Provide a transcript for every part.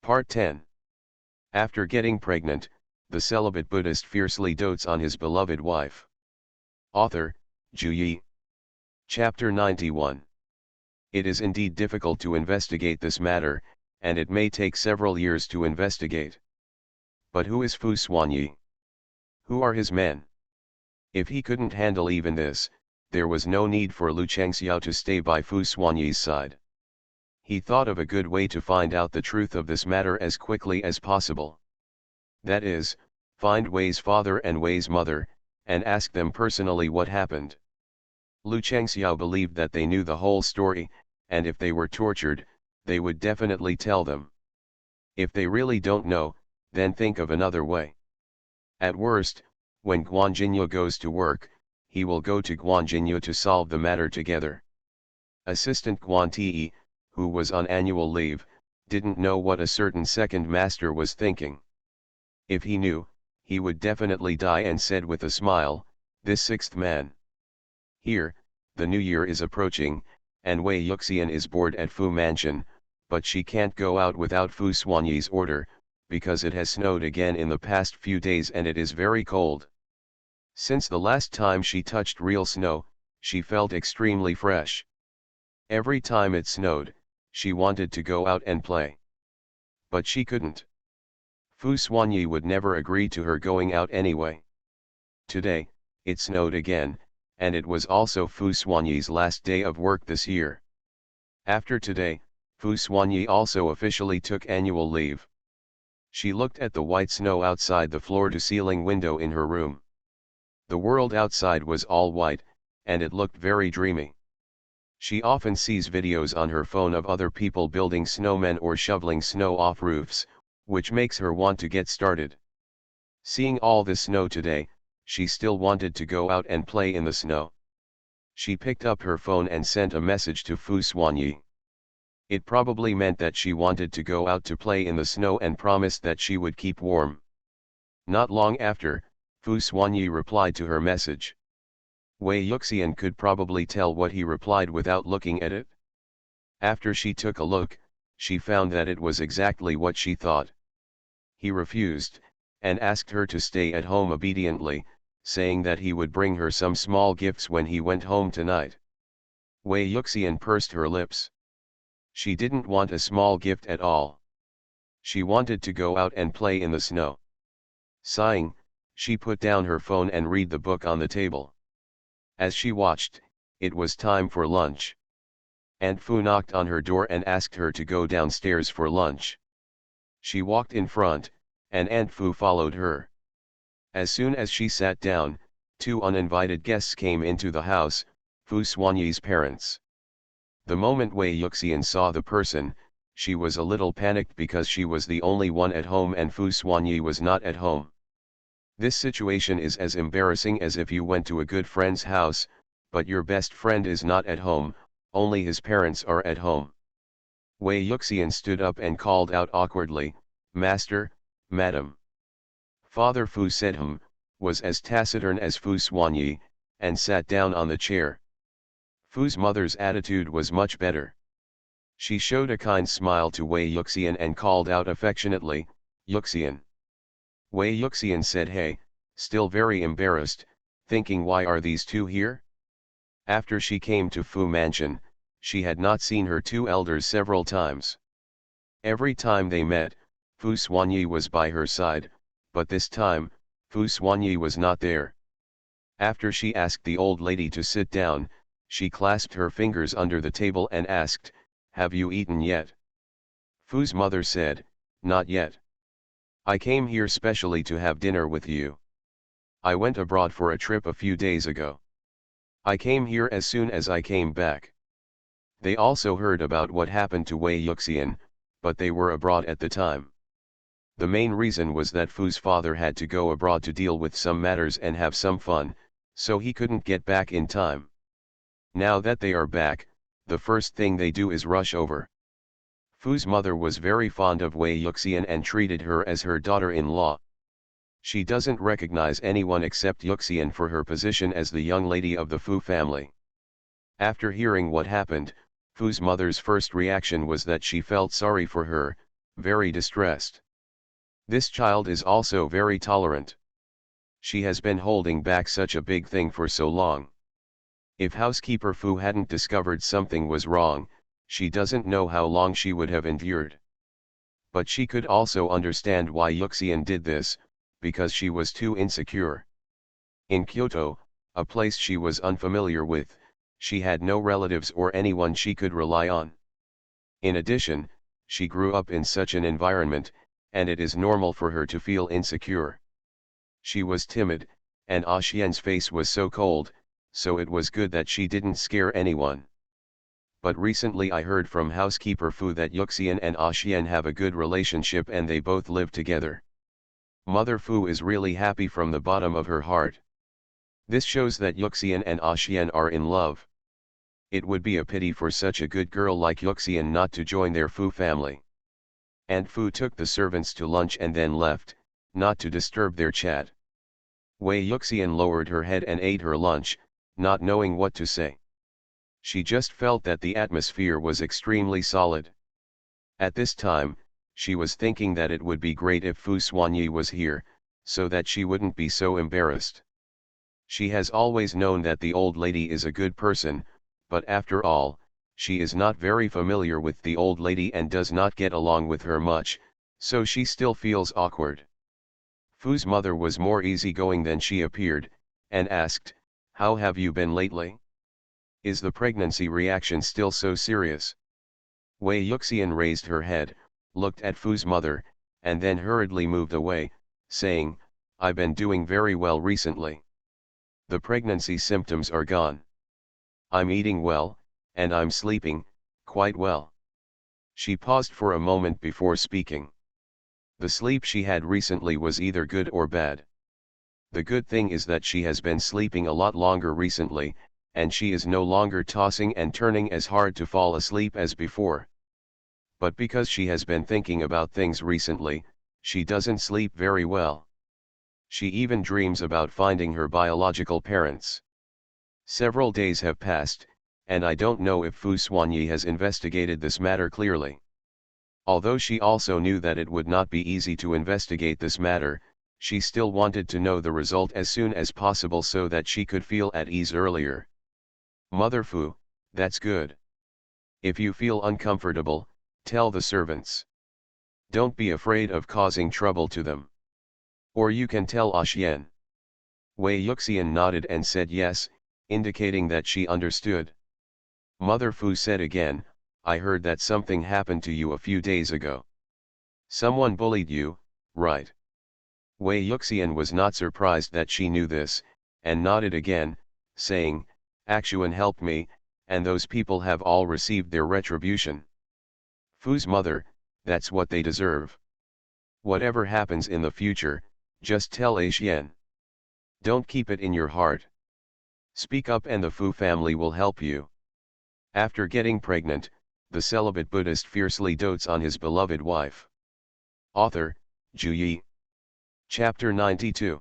Part 10. After getting pregnant, the celibate Buddhist fiercely dotes on his beloved wife. Author, Ju Yi. Chapter 91. It is indeed difficult to investigate this matter, and it may take several years to investigate. But who is Fu Xuanyi? Who are his men? If he couldn't handle even this, there was no need for Lu Chengxiao to stay by Fu Xuanyi's side. He thought of a good way to find out the truth of this matter as quickly as possible. That is, find Wei's father and Wei's mother, and ask them personally what happened. Lu Chengxiao believed that they knew the whole story, and if they were tortured, they would definitely tell them. If they really don't know, then think of another way. At worst, when Guan Jinyu goes to work, he will go to Guan Jinyu to solve the matter together. Assistant Guan Ti, who was on annual leave, didn't know what a certain second master was thinking. If he knew, he would definitely die, and said with a smile, "This sixth man." Here, the new year is approaching, and Wei Yuxian is bored at Fu Mansion, but she can't go out without Fu Xuanyi's order, because it has snowed again in the past few days and it is very cold. Since the last time she touched real snow, she felt extremely fresh. Every time it snowed, she wanted to go out and play. But she couldn't. Fu Xuanyi would never agree to her going out anyway. Today, it snowed again, and it was also Fu Xuanyi's last day of work this year. After today, Fu Xuanyi also officially took annual leave. She looked at the white snow outside the floor-to-ceiling window in her room. The world outside was all white, and it looked very dreamy. She often sees videos on her phone of other people building snowmen or shoveling snow off roofs, which makes her want to get started. Seeing all the snow today, she still wanted to go out and play in the snow. She picked up her phone and sent a message to Fu Xuanyi. It probably meant that she wanted to go out to play in the snow and promised that she would keep warm. Not long after, Fu Xuanyi replied to her message. Wei Yuxian could probably tell what he replied without looking at it. After she took a look, she found that it was exactly what she thought. He refused, and asked her to stay at home obediently, saying that he would bring her some small gifts when he went home tonight. Wei Yuxian pursed her lips. She didn't want a small gift at all. She wanted to go out and play in the snow. Sighing, she put down her phone and read the book on the table. As she watched, it was time for lunch. Aunt Fu knocked on her door and asked her to go downstairs for lunch. She walked in front, and Aunt Fu followed her. As soon as she sat down, two uninvited guests came into the house, Fu Xuanyi's parents. The moment Wei Yuxian saw the person, she was a little panicked because she was the only one at home and Fu Xuanyi was not at home. This situation is as embarrassing as if you went to a good friend's house, but your best friend is not at home, only his parents are at home. Wei Yuxian stood up and called out awkwardly, "Master, Madam." Father Fu said was as taciturn as Fu Xuanyi, and sat down on the chair. Fu's mother's attitude was much better. She showed a kind smile to Wei Yuxian and called out affectionately, "Yuxian." Wei Yuxian said hey, still very embarrassed, thinking why are these two here? After she came to Fu Mansion, she had not seen her two elders several times. Every time they met, Fu Xuanyi was by her side, but this time, Fu Xuanyi was not there. After she asked the old lady to sit down, she clasped her fingers under the table and asked, "Have you eaten yet?" Fu's mother said, "Not yet. I came here specially to have dinner with you. I went abroad for a trip a few days ago. I came here as soon as I came back." They also heard about what happened to Wei Yuxian, but they were abroad at the time. The main reason was that Fu's father had to go abroad to deal with some matters and have some fun, so he couldn't get back in time. Now that they are back, the first thing they do is rush over. Fu's mother was very fond of Wei Yuxian and treated her as her daughter-in-law. She doesn't recognize anyone except Yuxian for her position as the young lady of the Fu family. After hearing what happened, Fu's mother's first reaction was that she felt sorry for her, very distressed. This child is also very tolerant. She has been holding back such a big thing for so long. If housekeeper Fu hadn't discovered something was wrong, she doesn't know how long she would have endured. But she could also understand why Yuxian did this, because she was too insecure. In Kyoto, a place she was unfamiliar with, she had no relatives or anyone she could rely on. In addition, she grew up in such an environment, and it is normal for her to feel insecure. She was timid, and Xian's face was so cold, so it was good that she didn't scare anyone. But recently I heard from housekeeper Fu that Yuxian and Xian have a good relationship and they both live together. Mother Fu is really happy from the bottom of her heart. This shows that Yuxian and Xian are in love. It would be a pity for such a good girl like Yuxian not to join their Fu family. Aunt Fu took the servants to lunch and then left, not to disturb their chat. Wei Yuxian lowered her head and ate her lunch, not knowing what to say. She just felt that the atmosphere was extremely solid. At this time, she was thinking that it would be great if Fu Xuanyi was here, so that she wouldn't be so embarrassed. She has always known that the old lady is a good person, but after all, she is not very familiar with the old lady and does not get along with her much, so she still feels awkward. Fu's mother was more easygoing than she appeared, and asked, "How have you been lately? Is the pregnancy reaction still so serious?" Wei Yuxian raised her head, looked at Fu's mother, and then hurriedly moved away, saying, "I've been doing very well recently. The pregnancy symptoms are gone. I'm eating well, and I'm sleeping, quite well." She paused for a moment before speaking. The sleep she had recently was either good or bad. The good thing is that she has been sleeping a lot longer recently, and she is no longer tossing and turning as hard to fall asleep as before. But because she has been thinking about things recently, she doesn't sleep very well. She even dreams about finding her biological parents. Several days have passed, and I don't know if Fu Xuanyi has investigated this matter clearly. Although she also knew that it would not be easy to investigate this matter, she still wanted to know the result as soon as possible so that she could feel at ease earlier. "Mother Fu, that's good. If you feel uncomfortable, tell the servants. Don't be afraid of causing trouble to them. Or you can tell Xian." Wei Yuxian nodded and said yes, indicating that she understood. Mother Fu said again, "I heard that something happened to you a few days ago. Someone bullied you, right?" Wei Yuxian was not surprised that she knew this, and nodded again, saying, "Actuan helped me, and those people have all received their retribution." Fu's mother, "That's what they deserve. Whatever happens in the future, just tell Xian. Don't keep it in your heart. Speak up and the Fu family will help you." After getting pregnant, the celibate Buddhist fiercely dotes on his beloved wife. Author, Ju Yi. Chapter 92.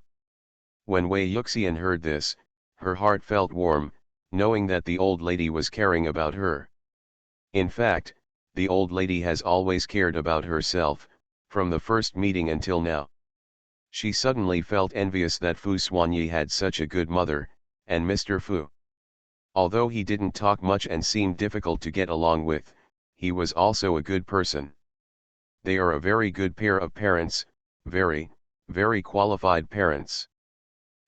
When Wei Yuxian heard this, her heart felt warm, knowing that the old lady was caring about her. In fact, the old lady has always cared about herself, from the first meeting until now. She suddenly felt envious that Fu Xuanyi had such a good mother, and Mr. Fu. Although he didn't talk much and seemed difficult to get along with, he was also a good person. They are a very good pair of parents, very, very qualified parents.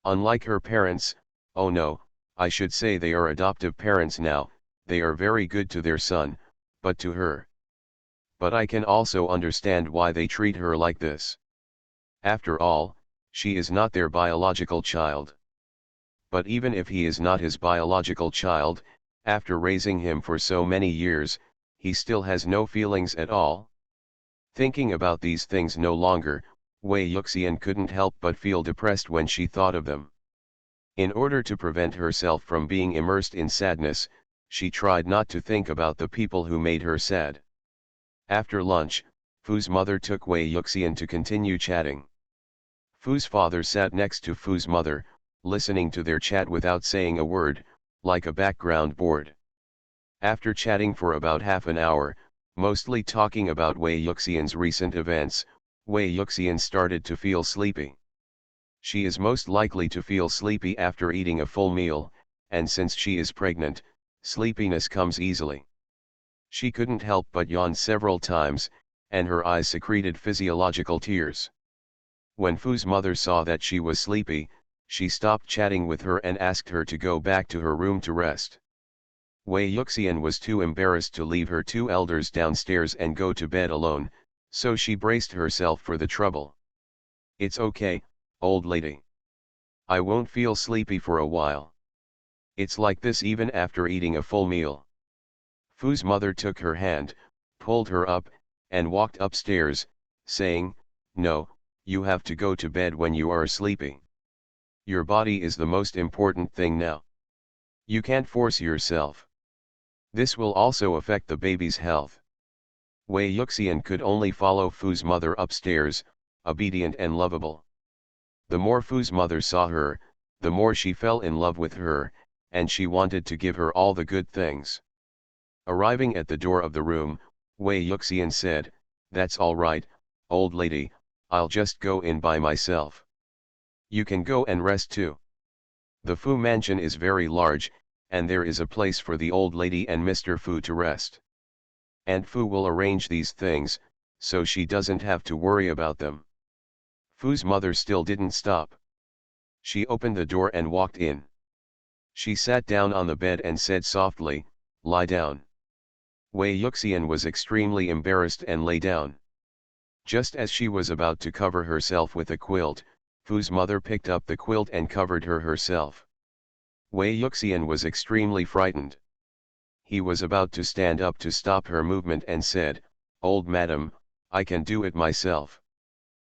Unlike her parents, oh no, I should say they are adoptive parents now, they are very good to their son, but to her. But I can also understand why they treat her like this. After all, she is not their biological child. But even if he is not his biological child, after raising him for so many years, he still has no feelings at all. Thinking about these things no longer, Wei Yuxian couldn't help but feel depressed when she thought of them. In order to prevent herself from being immersed in sadness, she tried not to think about the people who made her sad. After lunch, Fu's mother took Wei Yuxian to continue chatting. Fu's father sat next to Fu's mother, listening to their chat without saying a word, like a background board. After chatting for about half an hour, Mostly talking about Wei Yuxian's recent events, Wei Yuxian started to feel sleepy. She is most likely to feel sleepy after eating a full meal, and since she is pregnant, sleepiness comes easily. She couldn't help but yawn several times, and her eyes secreted physiological tears. When Fu's mother saw that she was sleepy, she stopped chatting with her and asked her to go back to her room to rest. Wei Yuxian was too embarrassed to leave her two elders downstairs and go to bed alone, so she braced herself for the trouble. "It's okay, old lady. I won't feel sleepy for a while. It's like this even after eating a full meal." Fu's mother took her hand, pulled her up, and walked upstairs, saying, "No, you have to go to bed when you are sleepy. Your body is the most important thing now. You can't force yourself. This will also affect the baby's health." Wei Yuxian could only follow Fu's mother upstairs, obedient and lovable. The more Fu's mother saw her, the more she fell in love with her, and she wanted to give her all the good things. Arriving at the door of the room, Wei Yuxian said, "That's all right, old lady, I'll just go in by myself. You can go and rest too. The Fu mansion is very large, and there is a place for the old lady and Mr. Fu to rest. Aunt Fu will arrange these things, so she doesn't have to worry about them." Fu's mother still didn't stop. She opened the door and walked in. She sat down on the bed and said softly, "Lie down." Wei Yuxian was extremely embarrassed and lay down. Just as she was about to cover herself with a quilt, Fu's mother picked up the quilt and covered her herself. Wei Yuxian was extremely frightened. He was about to stand up to stop her movement and said, "Old madam, I can do it myself."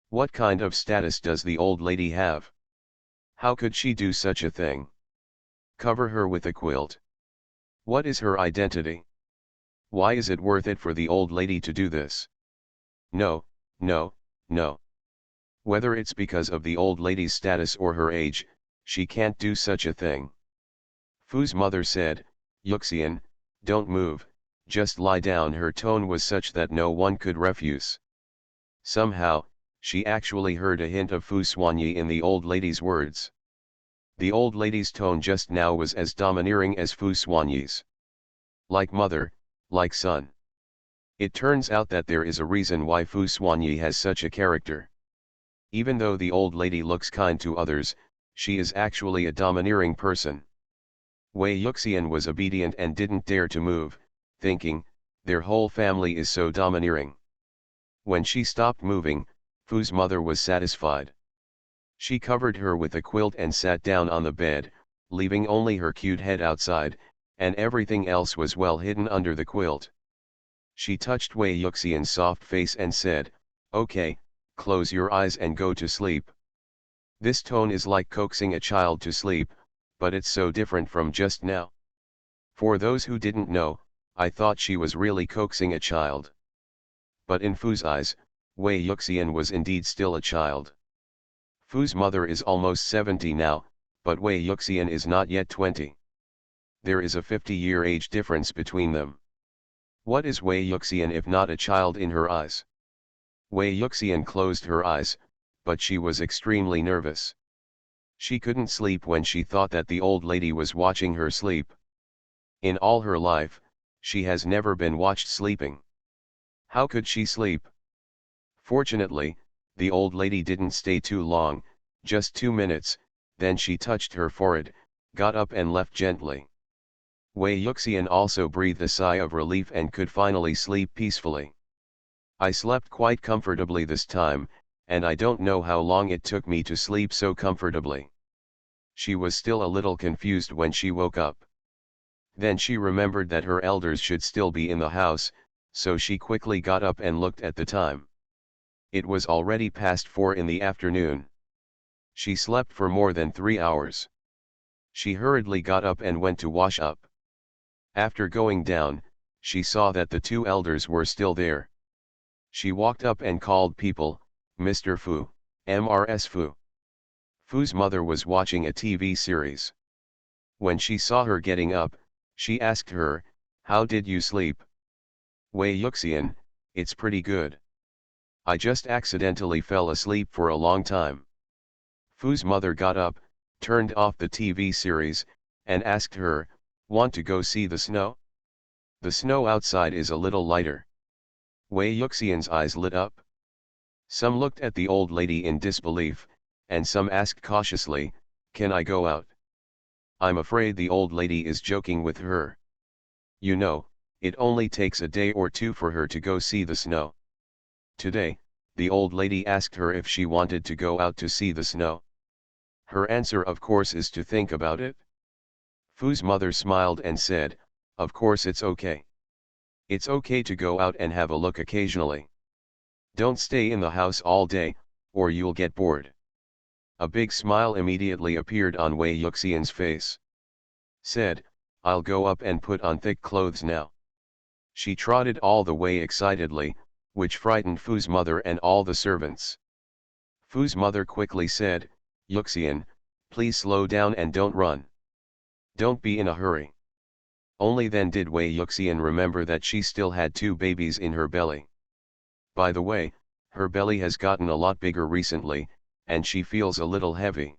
What kind of status does the old lady have? How could she do such a thing? Cover her with a quilt? What is her identity? Why is it worth it for the old lady to do this? No, no, no. Whether it's because of the old lady's status or her age, she can't do such a thing. Fu's mother said, "Yuxian, don't move, just lie down." Her tone was such that no one could refuse. Somehow, she actually heard a hint of Fu Xuanyi in the old lady's words. The old lady's tone just now was as domineering as Fu Xuanyi's. Like mother, like son. It turns out that there is a reason why Fu Xuanyi has such a character. Even though the old lady looks kind to others, she is actually a domineering person. Wei Yuxian was obedient and didn't dare to move, thinking, their whole family is so domineering. When she stopped moving, Fu's mother was satisfied. She covered her with a quilt and sat down on the bed, leaving only her cute head outside, and everything else was well hidden under the quilt. She touched Wei Yuxian's soft face and said, "Okay, close your eyes and go to sleep." This tone is like coaxing a child to sleep, but it's so different from just now. For those who didn't know, I thought she was really coaxing a child. But in Fu's eyes, Wei Yuxian was indeed still a child. Fu's mother is almost 70 now, but Wei Yuxian is not yet 20. There is a 50-year age difference between them. What is Wei Yuxian if not a child in her eyes? Wei Yuxian closed her eyes, but she was extremely nervous. She couldn't sleep when she thought that the old lady was watching her sleep. In all her life, she has never been watched sleeping. How could she sleep? Fortunately, the old lady didn't stay too long, just 2 minutes, then she touched her forehead, got up and left gently. Wei Yuxian also breathed a sigh of relief and could finally sleep peacefully. I slept quite comfortably this time, and I don't know how long it took me to sleep so comfortably. She was still a little confused when she woke up. Then she remembered that her elders should still be in the house, so she quickly got up and looked at the time. It was already past 4 in the afternoon. She slept for more than 3 hours. She hurriedly got up and went to wash up. After going down, she saw that the 2 elders were still there. She walked up and called people, "Mr. Fu, Mrs. Fu." Fu's mother was watching a TV series. When she saw her getting up, she asked her, "How did you sleep?" Wei Yuxian, it's pretty good. I just accidentally fell asleep for a long time. Fu's mother got up, turned off the TV series, and asked her, want to go see the snow? The snow outside is a little lighter. Wei Yuxian's eyes lit up. Some looked at the old lady in disbelief, and some asked cautiously, can I go out? I'm afraid the old lady is joking with her. You know, it only takes a day or two for her to go see the snow. Today, the old lady asked her if she wanted to go out to see the snow. Her answer of course is to think about it. Fu's mother smiled and said, of course it's okay. It's okay to go out and have a look occasionally. Don't stay in the house all day, or you'll get bored. A big smile immediately appeared on Wei Yuxian's face. Said, I'll go up and put on thick clothes now. She trotted all the way excitedly, which frightened Fu's mother and all the servants. Fu's mother quickly said, Yuxian, please slow down and don't run. Don't be in a hurry. Only then did Wei Yuxian remember that she still had 2 babies in her belly. By the way, her belly has gotten a lot bigger recently, and she feels a little heavy.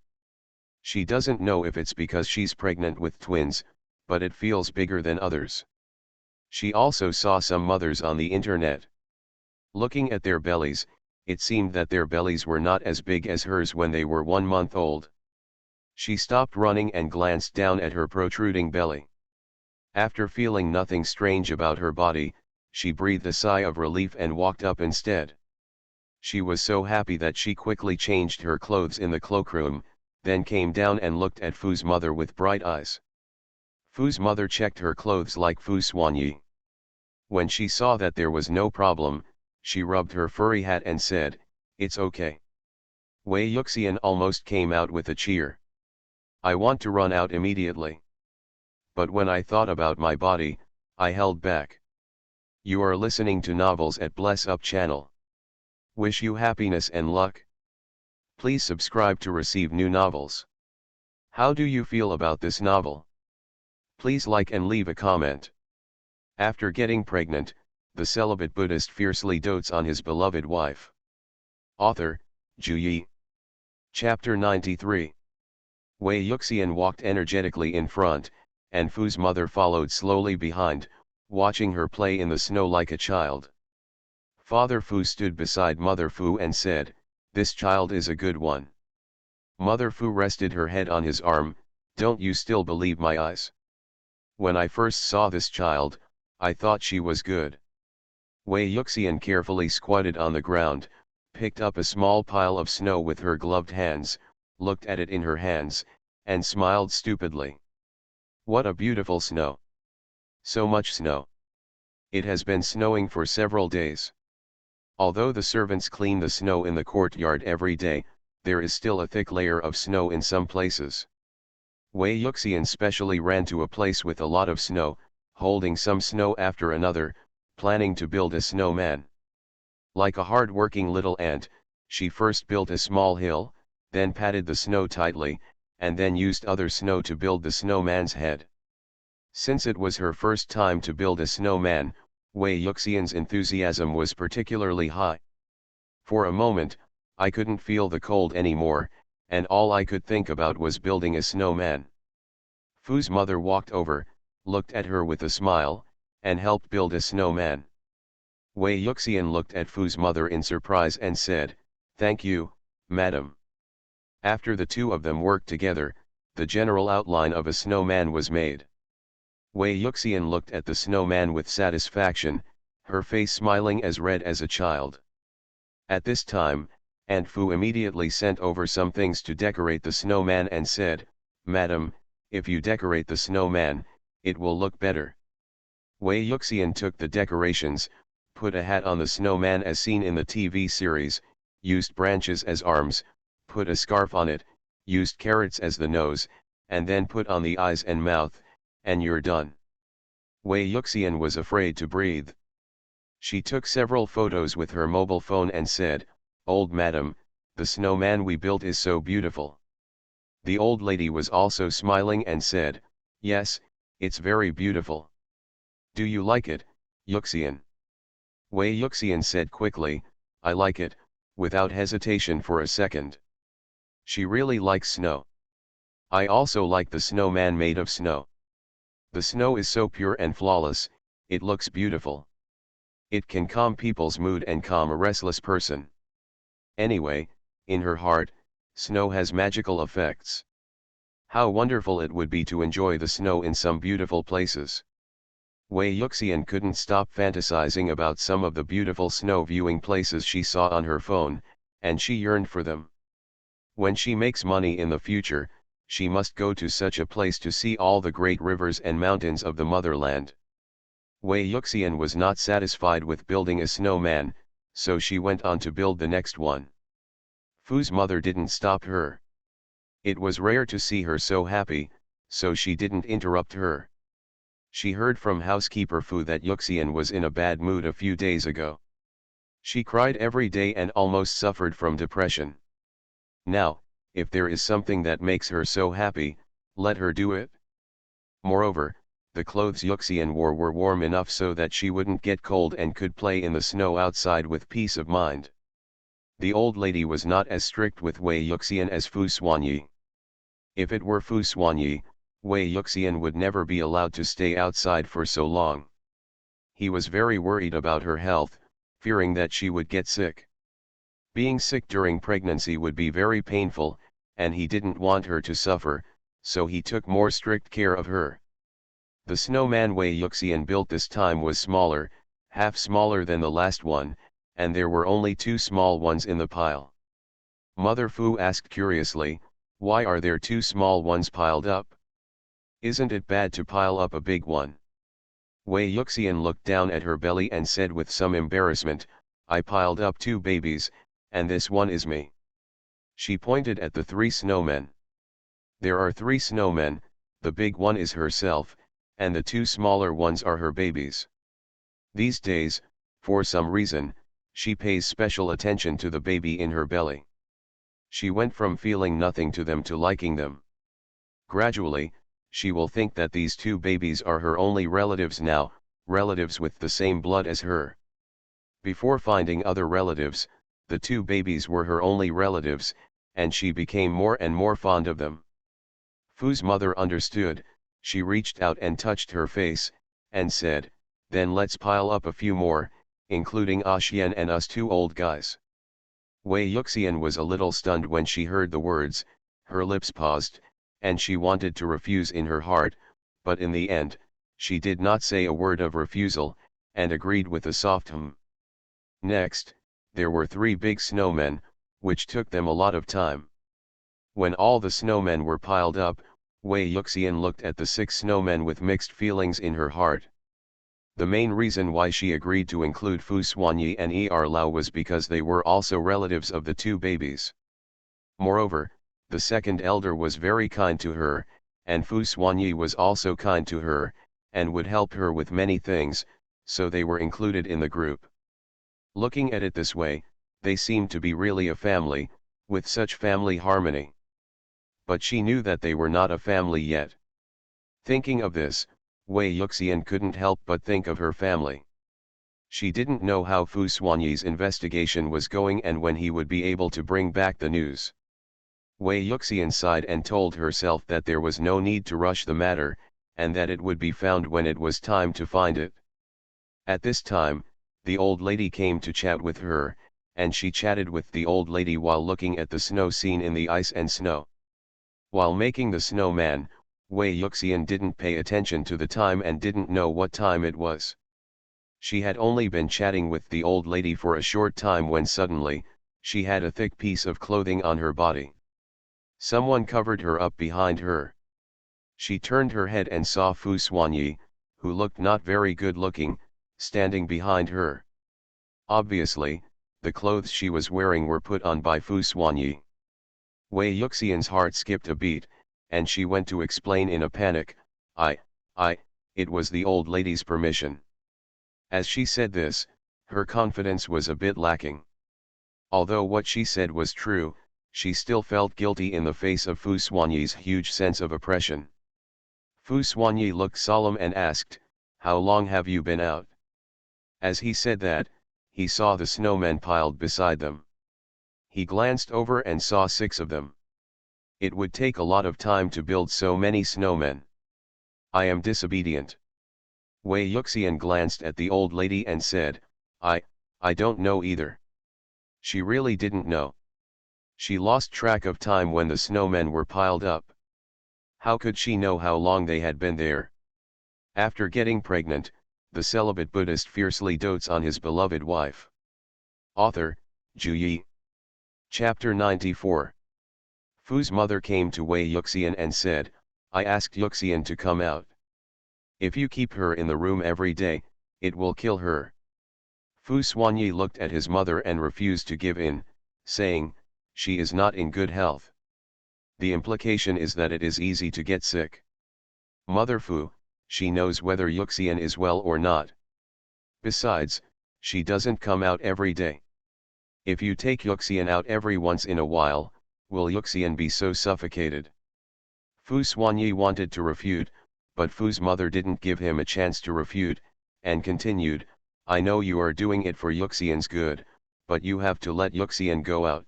She doesn't know if it's because she's pregnant with twins, but it feels bigger than others. She also saw some mothers on the internet. Looking at their bellies, it seemed that their bellies were not as big as hers when they were 1 month old. She stopped running and glanced down at her protruding belly. After feeling nothing strange about her body, she breathed a sigh of relief and walked up instead. She was so happy that she quickly changed her clothes in the cloakroom, then came down and looked at Fu's mother with bright eyes. Fu's mother checked her clothes like Fu Xuanyi. When she saw that there was no problem, she rubbed her furry hat and said, it's okay. Wei Yuxian almost came out with a cheer. I want to run out immediately. But when I thought about my body, I held back. You are listening to Novels at Bless Up channel. Wish you happiness and luck. Please subscribe to receive new novels. How do you feel about this novel? Please like and leave a comment. After getting pregnant, the celibate Buddhist fiercely dotes on his beloved wife. Author, Ju Yi. Chapter 93. Wei Yuxian walked energetically in front, and Fu's mother followed slowly behind, watching her play in the snow like a child. Father Fu stood beside Mother Fu and said, this child is a good one. Mother Fu rested her head on his arm, don't you still believe my eyes? When I first saw this child, I thought she was good. Wei Yuxian carefully squatted on the ground, picked up a small pile of snow with her gloved hands, looked at it in her hands, and smiled stupidly. What a beautiful snow! So much snow! It has been snowing for several days. Although the servants clean the snow in the courtyard every day, there is still a thick layer of snow in some places. Wei Yuxian specially ran to a place with a lot of snow, holding some snow after another, planning to build a snowman. Like a hard-working little ant, she first built a small hill, then patted the snow tightly, and then used other snow to build the snowman's head. Since it was her first time to build a snowman, Wei Yuxian's enthusiasm was particularly high. For a moment, I couldn't feel the cold anymore, and all I could think about was building a snowman. Fu's mother walked over, looked at her with a smile, and helped build a snowman. Wei Yuxian looked at Fu's mother in surprise and said, thank you, madam. After the two of them worked together, the general outline of a snowman was made. Wei Yuxian looked at the snowman with satisfaction, her face smiling as red as a child. At this time, Aunt Fu immediately sent over some things to decorate the snowman and said, Madam, if you decorate the snowman, it will look better. Wei Yuxian took the decorations, put a hat on the snowman as seen in the TV series, used branches as arms, put a scarf on it, used carrots as the nose, and then put on the eyes and mouth, and you're done. Wei Yuxian was afraid to breathe. She took several photos with her mobile phone and said, Old madam, the snowman we built is so beautiful. The old lady was also smiling and said, yes, it's very beautiful. Do you like it, Yuxian? Wei Yuxian said quickly, I like it, without hesitation for a second. She really likes snow. I also like the snowman made of snow. The snow is so pure and flawless, it looks beautiful. It can calm people's mood and calm a restless person. Anyway, in her heart, snow has magical effects. How wonderful it would be to enjoy the snow in some beautiful places. Wei Yuxian couldn't stop fantasizing about some of the beautiful snow viewing places she saw on her phone, and she yearned for them. When she makes money in the future, she must go to such a place to see all the great rivers and mountains of the motherland. Wei Yuxian was not satisfied with building a snowman, so she went on to build the next one. Fu's mother didn't stop her. It was rare to see her so happy, so she didn't interrupt her. She heard from housekeeper Fu that Yuxian was in a bad mood a few days ago. She cried every day and almost suffered from depression. Now, if there is something that makes her so happy, let her do it. Moreover, the clothes Yuxian wore were warm enough so that she wouldn't get cold and could play in the snow outside with peace of mind. The old lady was not as strict with Wei Yuxian as Fu Xuanyi. If it were Fu Xuanyi, Wei Yuxian would never be allowed to stay outside for so long. He was very worried about her health, fearing that she would get sick. Being sick during pregnancy would be very painful, and he didn't want her to suffer, so he took more strict care of her. The snowman Wei Yuxian built this time was smaller, half smaller than the last one, and there were only 2 small ones in the pile. Mother Fu asked curiously, why are there 2 small ones piled up? Isn't it bad to pile up a big one? Wei Yuxian looked down at her belly and said with some embarrassment, I piled up 2 babies, and this one is me. She pointed at the 3 snowmen. There are 3 snowmen, the big one is herself, and the 2 smaller ones are her babies. These days, for some reason, she pays special attention to the baby in her belly. She went from feeling nothing to them to liking them. Gradually, she will think that these 2 babies are her only relatives now, relatives with the same blood as her. Before finding other relatives, the 2 babies were her only relatives, and she became more and more fond of them. Fu's mother understood, she reached out and touched her face, and said, then let's pile up a few more, including Xian and us 2 old guys. Wei Yuxian was a little stunned when she heard the words, her lips paused, and she wanted to refuse in her heart, but in the end, she did not say a word of refusal, and agreed with a soft hum. Next, there were 3 big snowmen, which took them a lot of time. When all the snowmen were piled up, Wei Yuxian looked at the 6 snowmen with mixed feelings in her heart. The main reason why she agreed to include Fu Xuanyi and Lao was because they were also relatives of the 2 babies. Moreover, the second elder was very kind to her, and Fu Xuanyi was also kind to her, and would help her with many things, so they were included in the group. Looking at it this way, they seemed to be really a family, with such family harmony. But she knew that they were not a family yet. Thinking of this, Wei Yuxian couldn't help but think of her family. She didn't know how Fu Xuanyi's investigation was going and when he would be able to bring back the news. Wei Yuxian sighed and told herself that there was no need to rush the matter, and that it would be found when it was time to find it. At this time, the old lady came to chat with her, and she chatted with the old lady while looking at the snow scene in the ice and snow. While making the snowman, Wei Yuxian didn't pay attention to the time and didn't know what time it was. She had only been chatting with the old lady for a short time when suddenly, she had a thick piece of clothing on her body. Someone covered her up behind her. She turned her head and saw Fu Xuanyi, who looked not very good looking, standing behind her. Obviously, the clothes she was wearing were put on by Fu Xuanyi. Wei Yuxian's heart skipped a beat, and she went to explain in a panic, it was the old lady's permission. As she said this, her confidence was a bit lacking. Although what she said was true, she still felt guilty in the face of Fu Xuanyi's huge sense of oppression. Fu Xuanyi looked solemn and asked, how long have you been out? As he said that, he saw the snowmen piled beside them. He glanced over and saw 6 of them. It would take a lot of time to build so many snowmen. I am disobedient. Wei Yuxian glanced at the old lady and said, I don't know either. She really didn't know. She lost track of time when the snowmen were piled up. How could she know how long they had been there? After getting pregnant, the celibate Buddhist fiercely dotes on his beloved wife. Author, Zhu Yi. Chapter 94. Fu's mother came to Wei Yuxian and said, I asked Yuxian to come out. If you keep her in the room every day, it will kill her. Fu Xuanyi looked at his mother and refused to give in, saying, she is not in good health. The implication is that it is easy to get sick. Mother Fu, she knows whether Yuxian is well or not. Besides, she doesn't come out every day. If you take Yuxian out every once in a while, will Yuxian be so suffocated? Fu Xuanyi wanted to refute, but Fu's mother didn't give him a chance to refute, and continued, I know you are doing it for Yuxian's good, but you have to let Yuxian go out.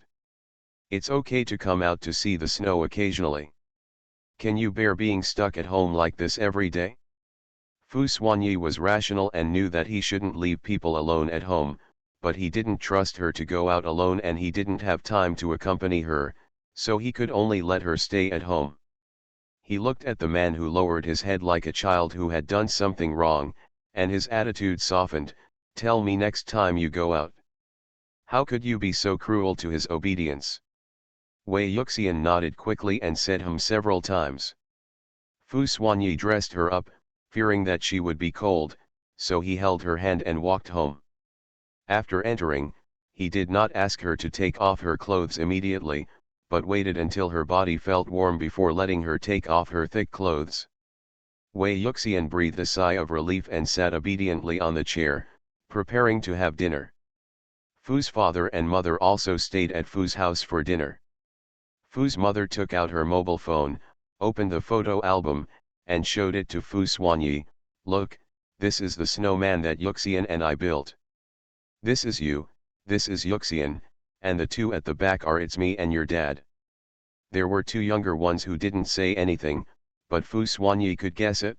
It's okay to come out to see the snow occasionally. Can you bear being stuck at home like this every day? Fu Xuanyi was rational and knew that he shouldn't leave people alone at home, but he didn't trust her to go out alone and he didn't have time to accompany her, so he could only let her stay at home. He looked at the man who lowered his head like a child who had done something wrong, and his attitude softened, tell me next time you go out. How could you be so cruel to his obedience? Wei Yuxian nodded quickly and said several times. Fu Xuanyi dressed her up, fearing that she would be cold, so he held her hand and walked home. After entering, he did not ask her to take off her clothes immediately, but waited until her body felt warm before letting her take off her thick clothes. Wei Yuxian breathed a sigh of relief and sat obediently on the chair, preparing to have dinner. Fu's father and mother also stayed at Fu's house for dinner. Fu's mother took out her mobile phone, opened the photo album, and showed it to Fu Xuanyi, look, this is the snowman that Yuxian and I built. This is you, this is Yuxian, and the 2 at the back are it's me and your dad. There were 2 younger ones who didn't say anything, but Fu Xuanyi could guess it.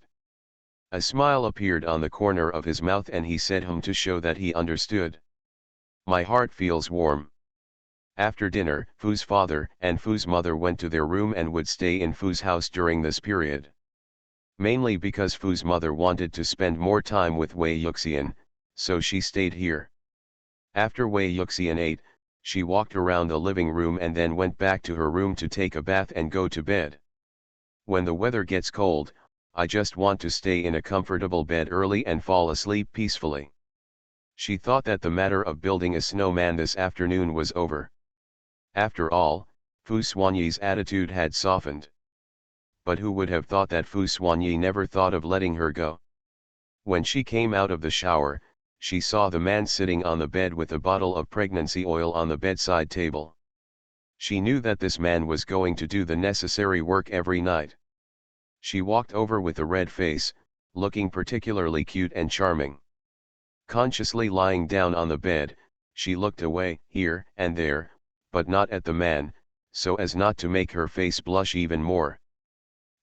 A smile appeared on the corner of his mouth and he said to show that he understood. My heart feels warm. After dinner, Fu's father and Fu's mother went to their room and would stay in Fu's house during this period. Mainly because Fu's mother wanted to spend more time with Wei Yuxian, so she stayed here. After Wei Yuxian ate, she walked around the living room and then went back to her room to take a bath and go to bed. When the weather gets cold, I just want to stay in a comfortable bed early and fall asleep peacefully. She thought that the matter of building a snowman this afternoon was over. After all, Fu Xuanyi's attitude had softened. But who would have thought that Fu Xuanyi never thought of letting her go? When she came out of the shower, she saw the man sitting on the bed with a bottle of pregnancy oil on the bedside table. She knew that this man was going to do the necessary work every night. She walked over with a red face, looking particularly cute and charming. Consciously lying down on the bed, she looked away, here and there, but not at the man, so as not to make her face blush even more.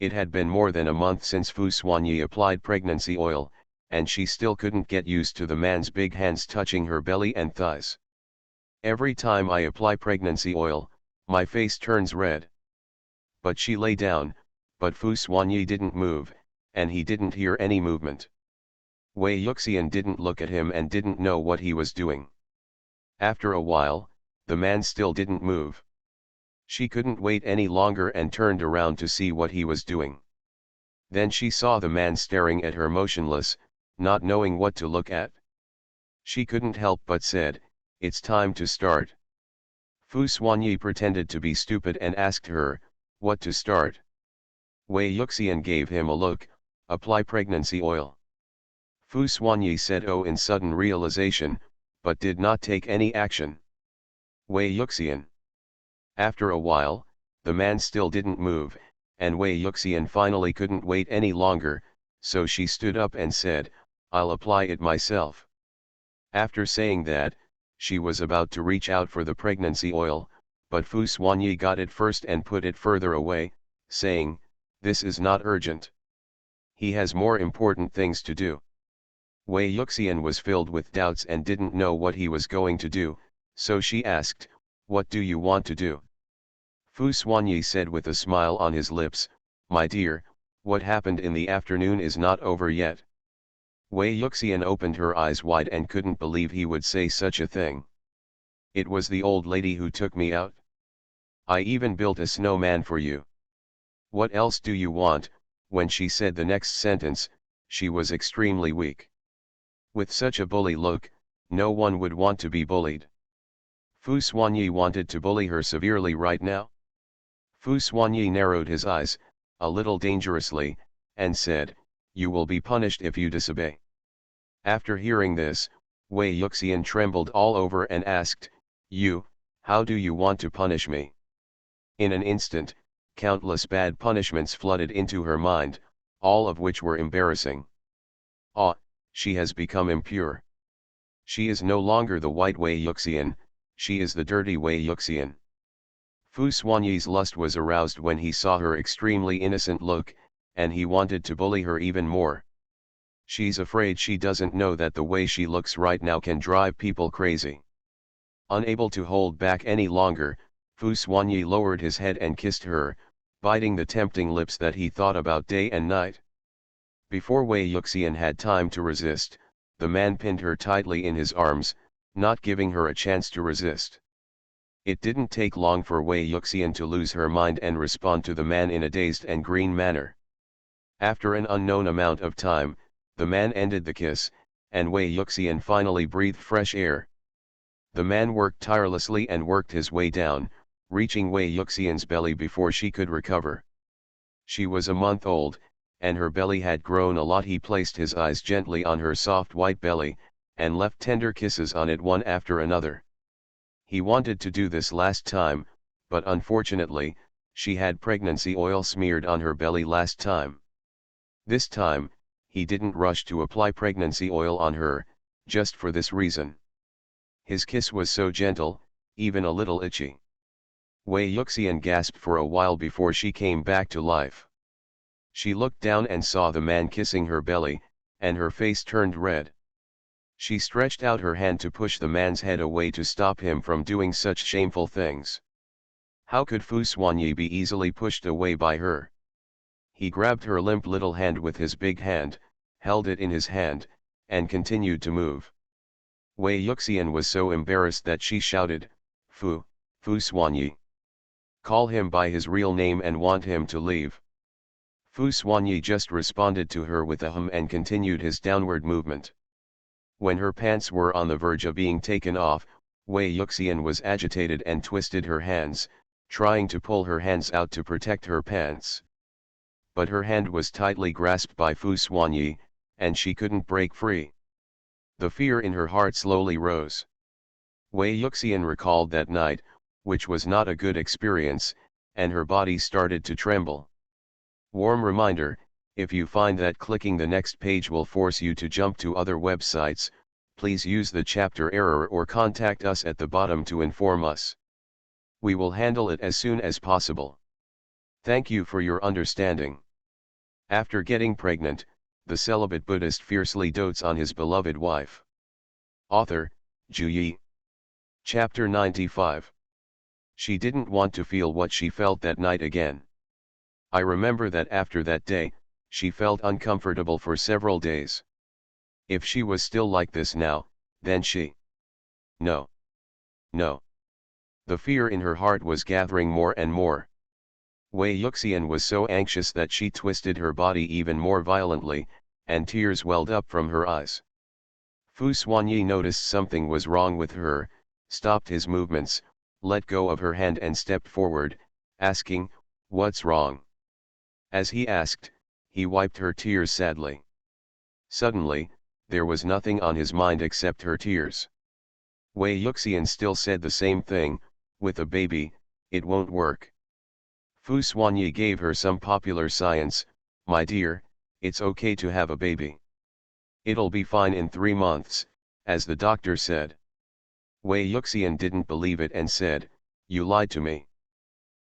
It had been more than a month since Fu Xuanyi applied pregnancy oil, and she still couldn't get used to the man's big hands touching her belly and thighs. Every time I apply pregnancy oil, my face turns red. But she lay down, but Fu Xuanyi didn't move, and he didn't hear any movement. Wei Yuxian didn't look at him and didn't know what he was doing. After a while, the man still didn't move. She couldn't wait any longer and turned around to see what he was doing. Then she saw the man staring at her motionless, not knowing what to look at. She couldn't help but said, it's time to start. Fu Xuanyi pretended to be stupid and asked her, what to start? Wei Yuxian gave him a look, apply pregnancy oil. Fu Xuanyi said oh in sudden realization, but did not take any action. Wei Yuxian. After a while, the man still didn't move, and Wei Yuxian finally couldn't wait any longer, so she stood up and said, I'll apply it myself. After saying that, she was about to reach out for the pregnancy oil, but Fu Xuanyi got it first and put it further away, saying, "This is not urgent. He has more important things to do." Wei Yuxian was filled with doubts and didn't know what he was going to do, so she asked, "What do you want to do?" Fu Xuanyi said with a smile on his lips, "My dear, what happened in the afternoon is not over yet." Wei Yuxian opened her eyes wide and couldn't believe he would say such a thing. "It was the old lady who took me out. I even built a snowman for you. What else do you want?" When she said the next sentence, she was extremely weak. With such a bully look, no one would want to be bullied. Fu Xuanyi wanted to bully her severely right now. Fu Xuanyi narrowed his eyes, a little dangerously, and said, "You will be punished if you disobey." After hearing this, Wei Yuxian trembled all over and asked, How do you want to punish me?" In an instant, countless bad punishments flooded into her mind, all of which were embarrassing. Ah, she has become impure. She is no longer the white Wei Yuxian, she is the dirty Wei Yuxian. Fu Xuanyi's lust was aroused when he saw her extremely innocent look, and he wanted to bully her even more. She's afraid she doesn't know that the way she looks right now can drive people crazy. Unable to hold back any longer, Fu Xuanyi lowered his head and kissed her, biting the tempting lips that he thought about day and night. Before Wei Yuxian had time to resist, the man pinned her tightly in his arms, not giving her a chance to resist. It didn't take long for Wei Yuxian to lose her mind and respond to the man in a dazed and green manner. After an unknown amount of time, the man ended the kiss, and Wei Yuxian finally breathed fresh air. The man worked tirelessly and worked his way down, reaching Wei Yuxian's belly before she could recover. She was a month old, and her belly had grown a lot. He placed his eyes gently on her soft white belly, and left tender kisses on it one after another. He wanted to do this last time, but unfortunately, she had pregnancy oil smeared on her belly last time. This time, he didn't rush to apply pregnancy oil on her, just for this reason. His kiss was so gentle, even a little itchy. Wei Yuxian gasped for a while before she came back to life. She looked down and saw the man kissing her belly, and her face turned red. She stretched out her hand to push the man's head away to stop him from doing such shameful things. How could Fu Xuanyi be easily pushed away by her? He grabbed her limp little hand with his big hand, held it in his hand, and continued to move. Wei Yuxian was so embarrassed that she shouted, Fu Xuanyi. Call him by his real name and want him to leave." Fu Xuanyi just responded to her with a hum and continued his downward movement. When her pants were on the verge of being taken off, Wei Yuxian was agitated and twisted her hands, trying to pull her hands out to protect her pants. But her hand was tightly grasped by Fu Xuanyi, and she couldn't break free. The fear in her heart slowly rose. Wei Yuxian recalled that night, which was not a good experience, and her body started to tremble. Warm reminder, if you find that clicking the next page will force you to jump to other websites, please use the chapter error or contact us at the bottom to inform us. We will handle it as soon as possible. Thank you for your understanding. After getting pregnant, the celibate Buddhist fiercely dotes on his beloved wife. Author, Ju Yi. Chapter 95. She didn't want to feel what she felt that night again. I remember that after that day, she felt uncomfortable for several days. If she was still like this now, then she... No. The fear in her heart was gathering more and more. Wei Yuxian was so anxious that she twisted her body even more violently, and tears welled up from her eyes. Fu Xuanyi noticed something was wrong with her, stopped his movements, let go of her hand and stepped forward, asking, "What's wrong?" As he asked, he wiped her tears sadly. Suddenly, there was nothing on his mind except her tears. Wei Yuxian still said the same thing, "With a baby, it won't work." Fu Xuanyi gave her some popular science, "My dear, it's okay to have a baby. It'll be fine in 3 months, as the doctor said. Wei Yuxian didn't believe it and said, "You lied to me."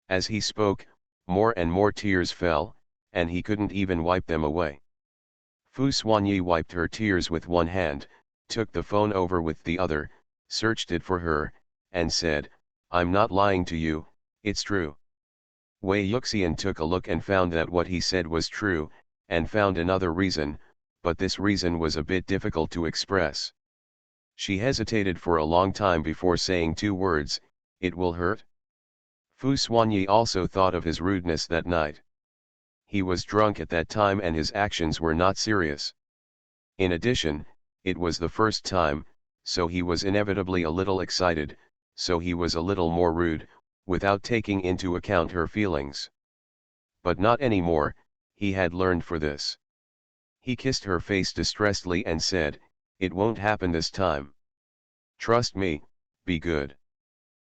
As he spoke, more and more tears fell, and he couldn't even wipe them away. Fu Xuanyi wiped her tears with one hand, took the phone over with the other, searched it for her, and said, "I'm not lying to you, it's true." Wei Yuxian took a look and found that what he said was true, and found another reason, but this reason was a bit difficult to express. She hesitated for a long time before saying two words, "It will hurt?" Fu Xuanyi also thought of his rudeness that night. He was drunk at that time and his actions were not serious. In addition, it was the first time, so he was inevitably a little excited, so he was a little more rude, without taking into account her feelings. But not anymore, he had learned for this. He kissed her face distressedly and said, "It won't happen this time. Trust me, be good."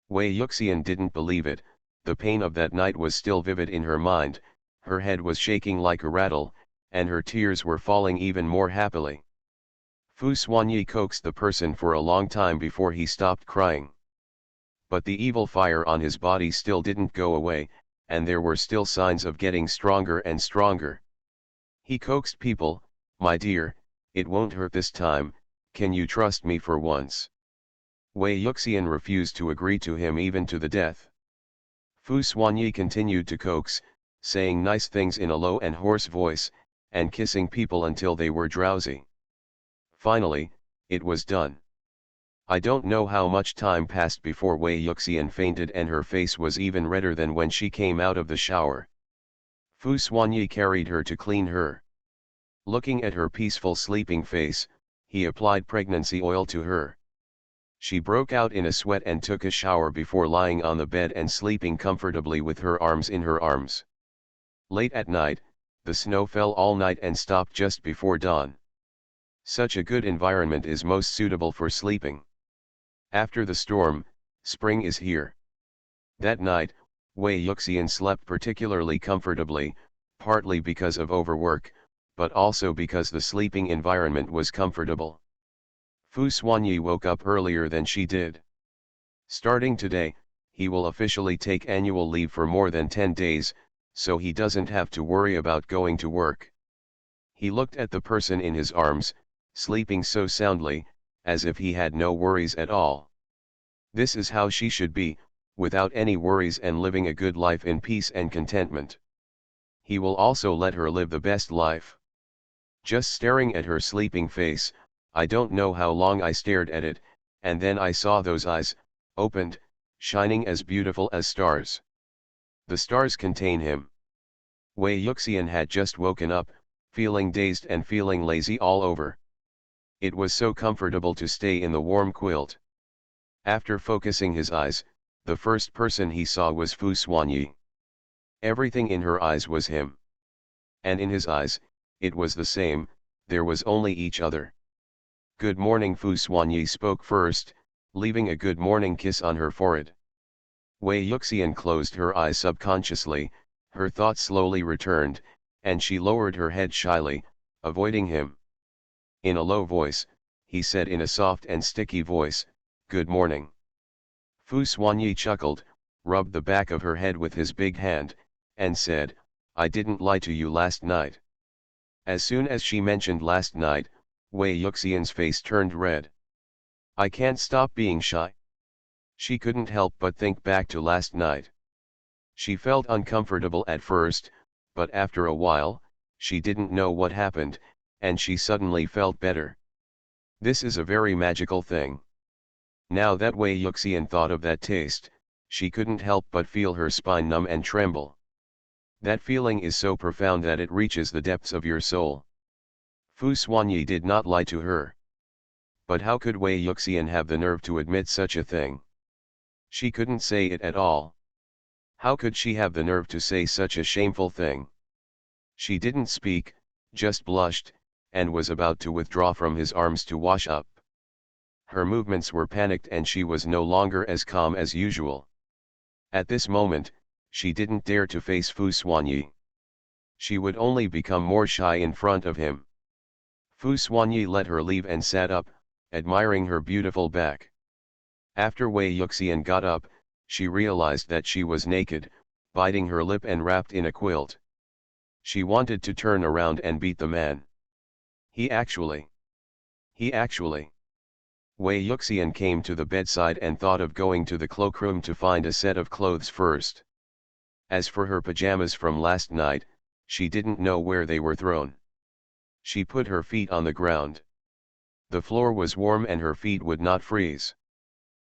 Wei Yuxian didn't believe it, the pain of that night was still vivid in her mind, her head was shaking like a rattle, and her tears were falling even more happily. Fu Xuanyi coaxed the person for a long time before he stopped crying. But the evil fire on his body still didn't go away, and there were still signs of getting stronger and stronger. He coaxed people, "My dear, it won't hurt this time, can you trust me for once?" Wei Yuxian refused to agree to him even to the death. Fu Xuanyi continued to coax, saying nice things in a low and hoarse voice, and kissing people until they were drowsy. Finally, it was done. I don't know how much time passed before Wei Yuxian fainted and her face was even redder than when she came out of the shower. Fu Xuanyi carried her to clean her. Looking at her peaceful sleeping face, he applied pregnancy oil to her. She broke out in a sweat and took a shower before lying on the bed and sleeping comfortably with her arms in her arms. Late at night, the snow fell all night and stopped just before dawn. Such a good environment is most suitable for sleeping. After the storm, spring is here. That night, Wei Yuxian slept particularly comfortably, partly because of overwork, but also because the sleeping environment was comfortable. Fu Xuanyi woke up earlier than she did. Starting today, he will officially take annual leave for more than 10 days, so he doesn't have to worry about going to work. He looked at the person in his arms, sleeping so soundly, as if he had no worries at all. This is how she should be, without any worries and living a good life in peace and contentment. He will also let her live the best life. Just staring at her sleeping face, I don't know how long I stared at it, and then I saw those eyes, opened, shining as beautiful as stars. The stars contain him. Wei Yuxian had just woken up, feeling dazed and feeling lazy all over. It was so comfortable to stay in the warm quilt. After focusing his eyes, the first person he saw was Fu Xuanyi. Everything in her eyes was him. And in his eyes, it was the same, there was only each other. "Good morning," Fu Xuanyi spoke first, leaving a good morning kiss on her forehead. Wei Yuxian closed her eyes subconsciously, her thoughts slowly returned, and she lowered her head shyly, avoiding him. In a low voice, he said in a soft and sticky voice, "Good morning." Fu Xuanyi chuckled, rubbed the back of her head with his big hand, and said, "I didn't lie to you last night." As soon as she mentioned last night, Wei Yuxian's face turned red. "I can't stop being shy." She couldn't help but think back to last night. She felt uncomfortable at first, but after a while, she didn't know what happened, and she suddenly felt better. This is a very magical thing. Now that Wei Yuxian thought of that taste, she couldn't help but feel her spine numb and tremble. That feeling is so profound that it reaches the depths of your soul. Fu Xuanyi did not lie to her. But how could Wei Yuxian have the nerve to admit such a thing? She couldn't say it at all. How could she have the nerve to say such a shameful thing? She didn't speak, just blushed, and was about to withdraw from his arms to wash up. Her movements were panicked and she was no longer as calm as usual. At this moment, she didn't dare to face Fu Xuanyi. She would only become more shy in front of him. Fu Xuanyi let her leave and sat up, admiring her beautiful back. After Wei Yuxian got up, she realized that she was naked, biting her lip and wrapped in a quilt. She wanted to turn around and beat the man. He actually. Wei Yuxian came to the bedside and thought of going to the cloakroom to find a set of clothes first. As for her pajamas from last night, she didn't know where they were thrown. She put her feet on the ground. The floor was warm and her feet would not freeze.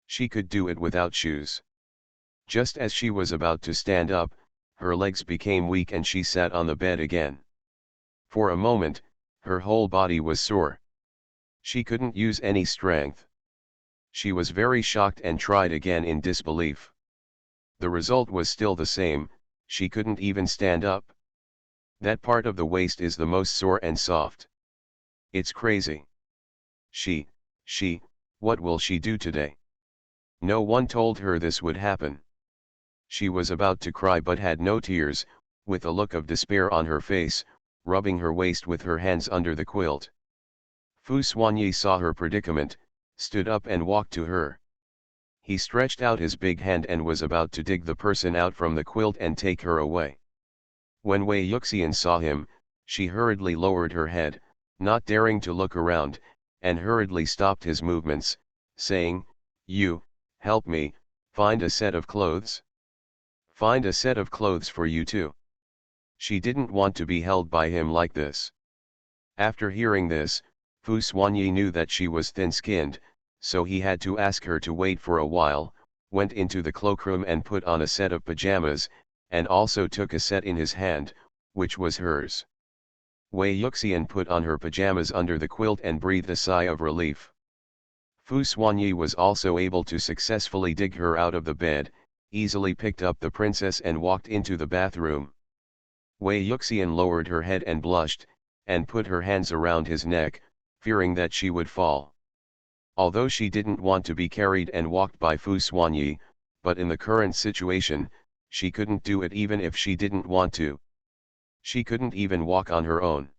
She could do it without shoes. Just as she was about to stand up, her legs became weak and she sat on the bed again. For a moment, her whole body was sore. She couldn't use any strength. She was very shocked and tried again in disbelief. The result was still the same, she couldn't even stand up. That part of the waist is the most sore and soft. It's crazy. What will she do today? No one told her this would happen. She was about to cry but had no tears, with a look of despair on her face, rubbing her waist with her hands under the quilt. Fu Xuanyi saw her predicament, stood up and walked to her. He stretched out his big hand and was about to dig the person out from the quilt and take her away. When Wei Yuxian saw him, she hurriedly lowered her head, not daring to look around, and hurriedly stopped his movements, saying, "You, help me, find a set of clothes. Find a set of clothes for you too." She didn't want to be held by him like this. After hearing this, Fu Xuanyi knew that she was thin-skinned, so he had to ask her to wait for a while, went into the cloakroom and put on a set of pajamas, and also took a set in his hand, which was hers. Wei Yuxian put on her pajamas under the quilt and breathed a sigh of relief. Fu Xuanyi was also able to successfully dig her out of the bed, easily picked up the princess and walked into the bathroom. Wei Yuxian lowered her head and blushed, and put her hands around his neck, fearing that she would fall. Although she didn't want to be carried and walked by Fu Xuanyi, but in the current situation, she couldn't do it even if she didn't want to. She couldn't even walk on her own.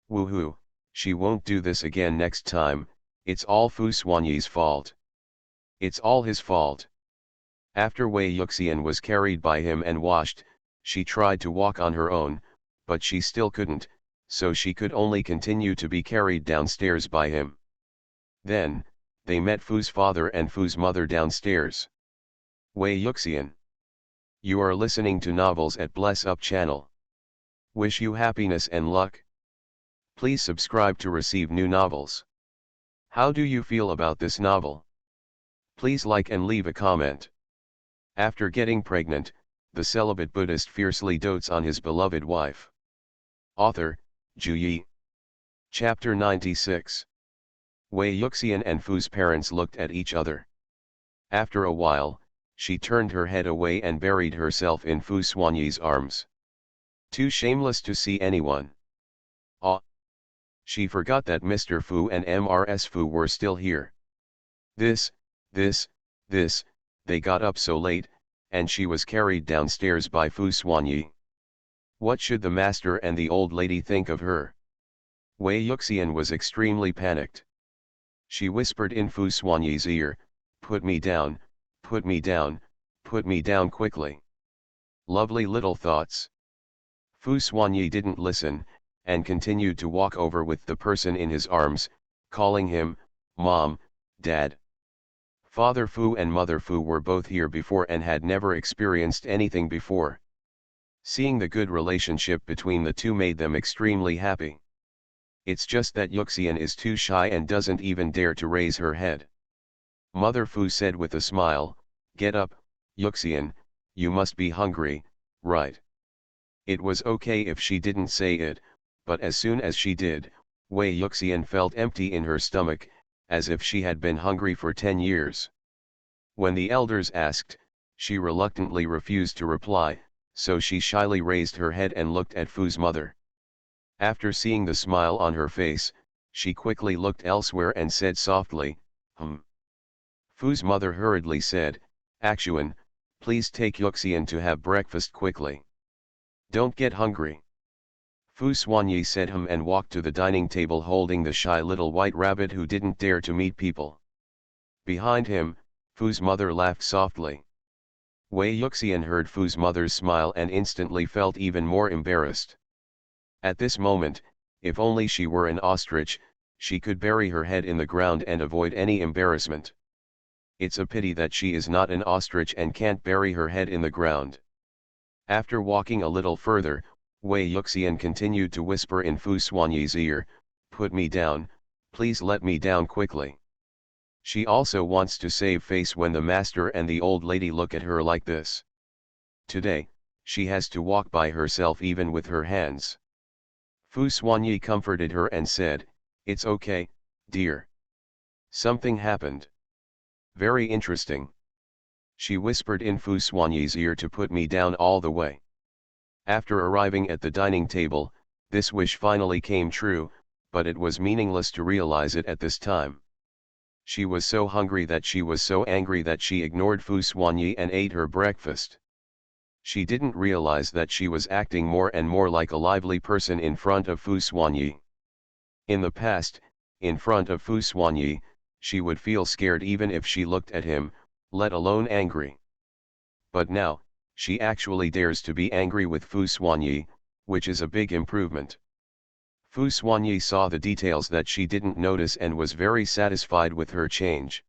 Woohoo, she won't do this again next time, it's all Fu Xuanyi's fault. It's all his fault. After Wei Yuxian was carried by him and washed, she tried to walk on her own, but she still couldn't, so she could only continue to be carried downstairs by him. Then, they met Fu's father and Fu's mother downstairs. Wei Yuxian. You are listening to novels at Bless Up channel. Wish you happiness and luck. Please subscribe to receive new novels. How do you feel about this novel? Please like and leave a comment. After getting pregnant, the celibate Buddhist fiercely dotes on his beloved wife. Author, Ju Yi. Chapter 96. Wei Yuxian and Fu's parents looked at each other. After a while, she turned her head away and buried herself in Fu Xuanyi's arms. Too shameless to see anyone. She forgot that Mr. Fu and Ms. Fu were still here. They got up so late, and she was carried downstairs by Fu Xuanyi. What should the master and the old lady think of her? Wei Yuxian was extremely panicked. She whispered in Fu Xuanyi's ear, "Put me down, put me down, put me down quickly." Lovely little thoughts. Fu Xuanyi didn't listen, and continued to walk over with the person in his arms, calling him, "Mom, Dad." Father Fu and Mother Fu were both here before and had never experienced anything before. Seeing the good relationship between the two made them extremely happy. It's just that Yuxian is too shy and doesn't even dare to raise her head. Mother Fu said with a smile, "Get up, Yuxian, you must be hungry, right?" It was okay if she didn't say it, but as soon as she did, Wei Yuxian felt empty in her stomach, as if she had been hungry for 10 years. When the elders asked, she reluctantly refused to reply, so she shyly raised her head and looked at Fu's mother. After seeing the smile on her face, she quickly looked elsewhere and said softly, Fu's mother hurriedly said, "Actuan, please take Yuxian to have breakfast quickly. Don't get hungry." Fu Xuanyi said and walked to the dining table holding the shy little white rabbit who didn't dare to meet people. Behind him, Fu's mother laughed softly. Wei Yuxian heard Fu's mother's smile and instantly felt even more embarrassed. At this moment, if only she were an ostrich, she could bury her head in the ground and avoid any embarrassment. It's a pity that she is not an ostrich and can't bury her head in the ground. After walking a little further, Wei Yuxian continued to whisper in Fu Xuanyi's ear, "Put me down, please let me down quickly." She also wants to save face when the master and the old lady look at her like this. Today, she has to walk by herself even with her hands. Fu Xuanyi comforted her and said, "It's okay, dear. Something happened. Very interesting." She whispered in Fu Xuanyi's ear to put me down all the way. After arriving at the dining table, this wish finally came true, but it was meaningless to realize it at this time. She was so hungry that she was so angry that she ignored Fu Xuanyi and ate her breakfast. She didn't realize that she was acting more and more like a lively person in front of Fu Xuanyi. In the past, in front of Fu Xuanyi, she would feel scared even if she looked at him, let alone angry. But now, she actually dares to be angry with Fu Xuanyi, which is a big improvement. Fu Xuanyi saw the details that she didn't notice and was very satisfied with her change.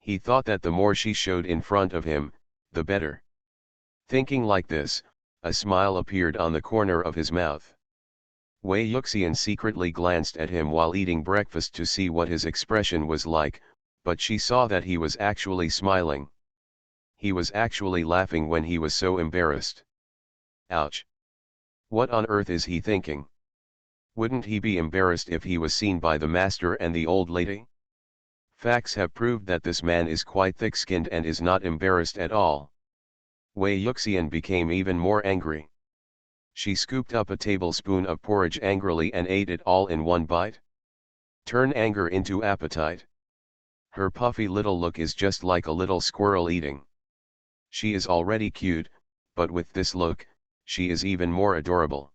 He thought that the more she showed in front of him, the better. Thinking like this, a smile appeared on the corner of his mouth. Wei Yuxian secretly glanced at him while eating breakfast to see what his expression was like, but she saw that he was actually smiling. He was actually laughing when he was so embarrassed. Ouch! What on earth is he thinking? Wouldn't he be embarrassed if he was seen by the master and the old lady? Facts have proved that this man is quite thick-skinned and is not embarrassed at all. Wei Yuxian became even more angry. She scooped up a tablespoon of porridge angrily and ate it all in one bite. Turn anger into appetite. Her puffy little look is just like a little squirrel eating. She is already cute, but with this look, she is even more adorable.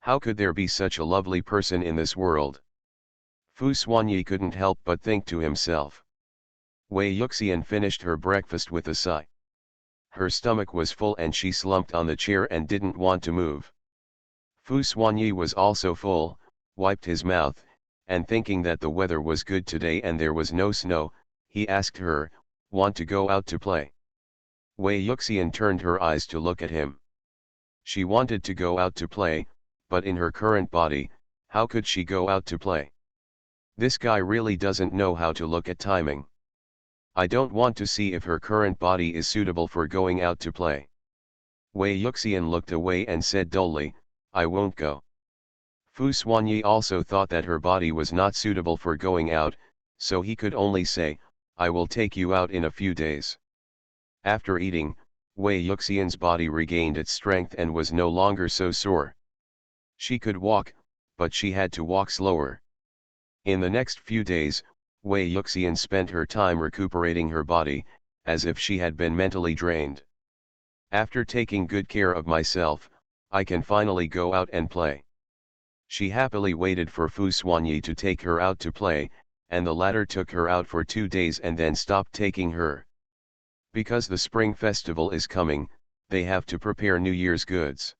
How could there be such a lovely person in this world? Fu Xuanyi couldn't help but think to himself. Wei Yuxian finished her breakfast with a sigh. Her stomach was full and she slumped on the chair and didn't want to move. Fu Xuanyi was also full, wiped his mouth, and thinking that the weather was good today and there was no snow, he asked her, "Want to go out to play?" Wei Yuxian turned her eyes to look at him. She wanted to go out to play, but in her current body, how could she go out to play? This guy really doesn't know how to look at timing. I don't want to see if her current body is suitable for going out to play. Wei Yuxian looked away and said dully, "I won't go." Fu Xuanyi also thought that her body was not suitable for going out, so he could only say, "I will take you out in a few days." After eating, Wei Yuxian's body regained its strength and was no longer so sore. She could walk, but she had to walk slower. In the next few days, Wei Yuxian spent her time recuperating her body, as if she had been mentally drained. After taking good care of myself, I can finally go out and play. She happily waited for Fu Xuanyi to take her out to play, and the latter took her out for 2 days and then stopped taking her. Because the spring festival is coming, they have to prepare New Year's goods.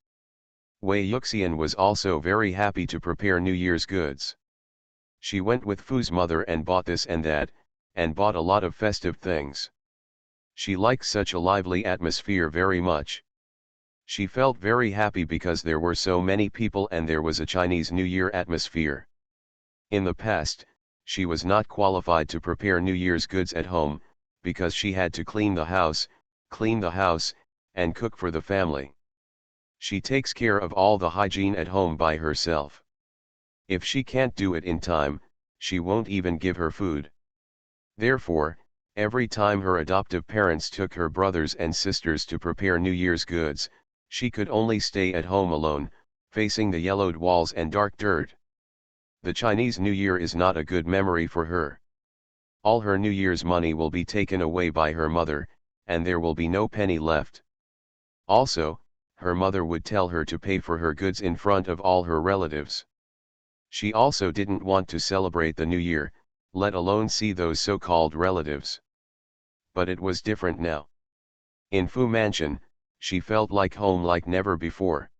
Wei Yuxian was also very happy to prepare New Year's goods. She went with Fu's mother and bought this and that, and bought a lot of festive things. She liked such a lively atmosphere very much. She felt very happy because there were so many people and there was a Chinese New Year atmosphere. In the past, she was not qualified to prepare New Year's goods at home, because she had to clean the house, and cook for the family. She takes care of all the hygiene at home by herself. If she can't do it in time, she won't even give her food. Therefore, every time her adoptive parents took her brothers and sisters to prepare New Year's goods, she could only stay at home alone, facing the yellowed walls and dark dirt. The Chinese New Year is not a good memory for her. All her New Year's money will be taken away by her mother, and there will be no penny left. Also, her mother would tell her to pay for her goods in front of all her relatives. She also didn't want to celebrate the new year, let alone see those so-called relatives. But it was different now. In Fu Mansion, she felt like home like never before.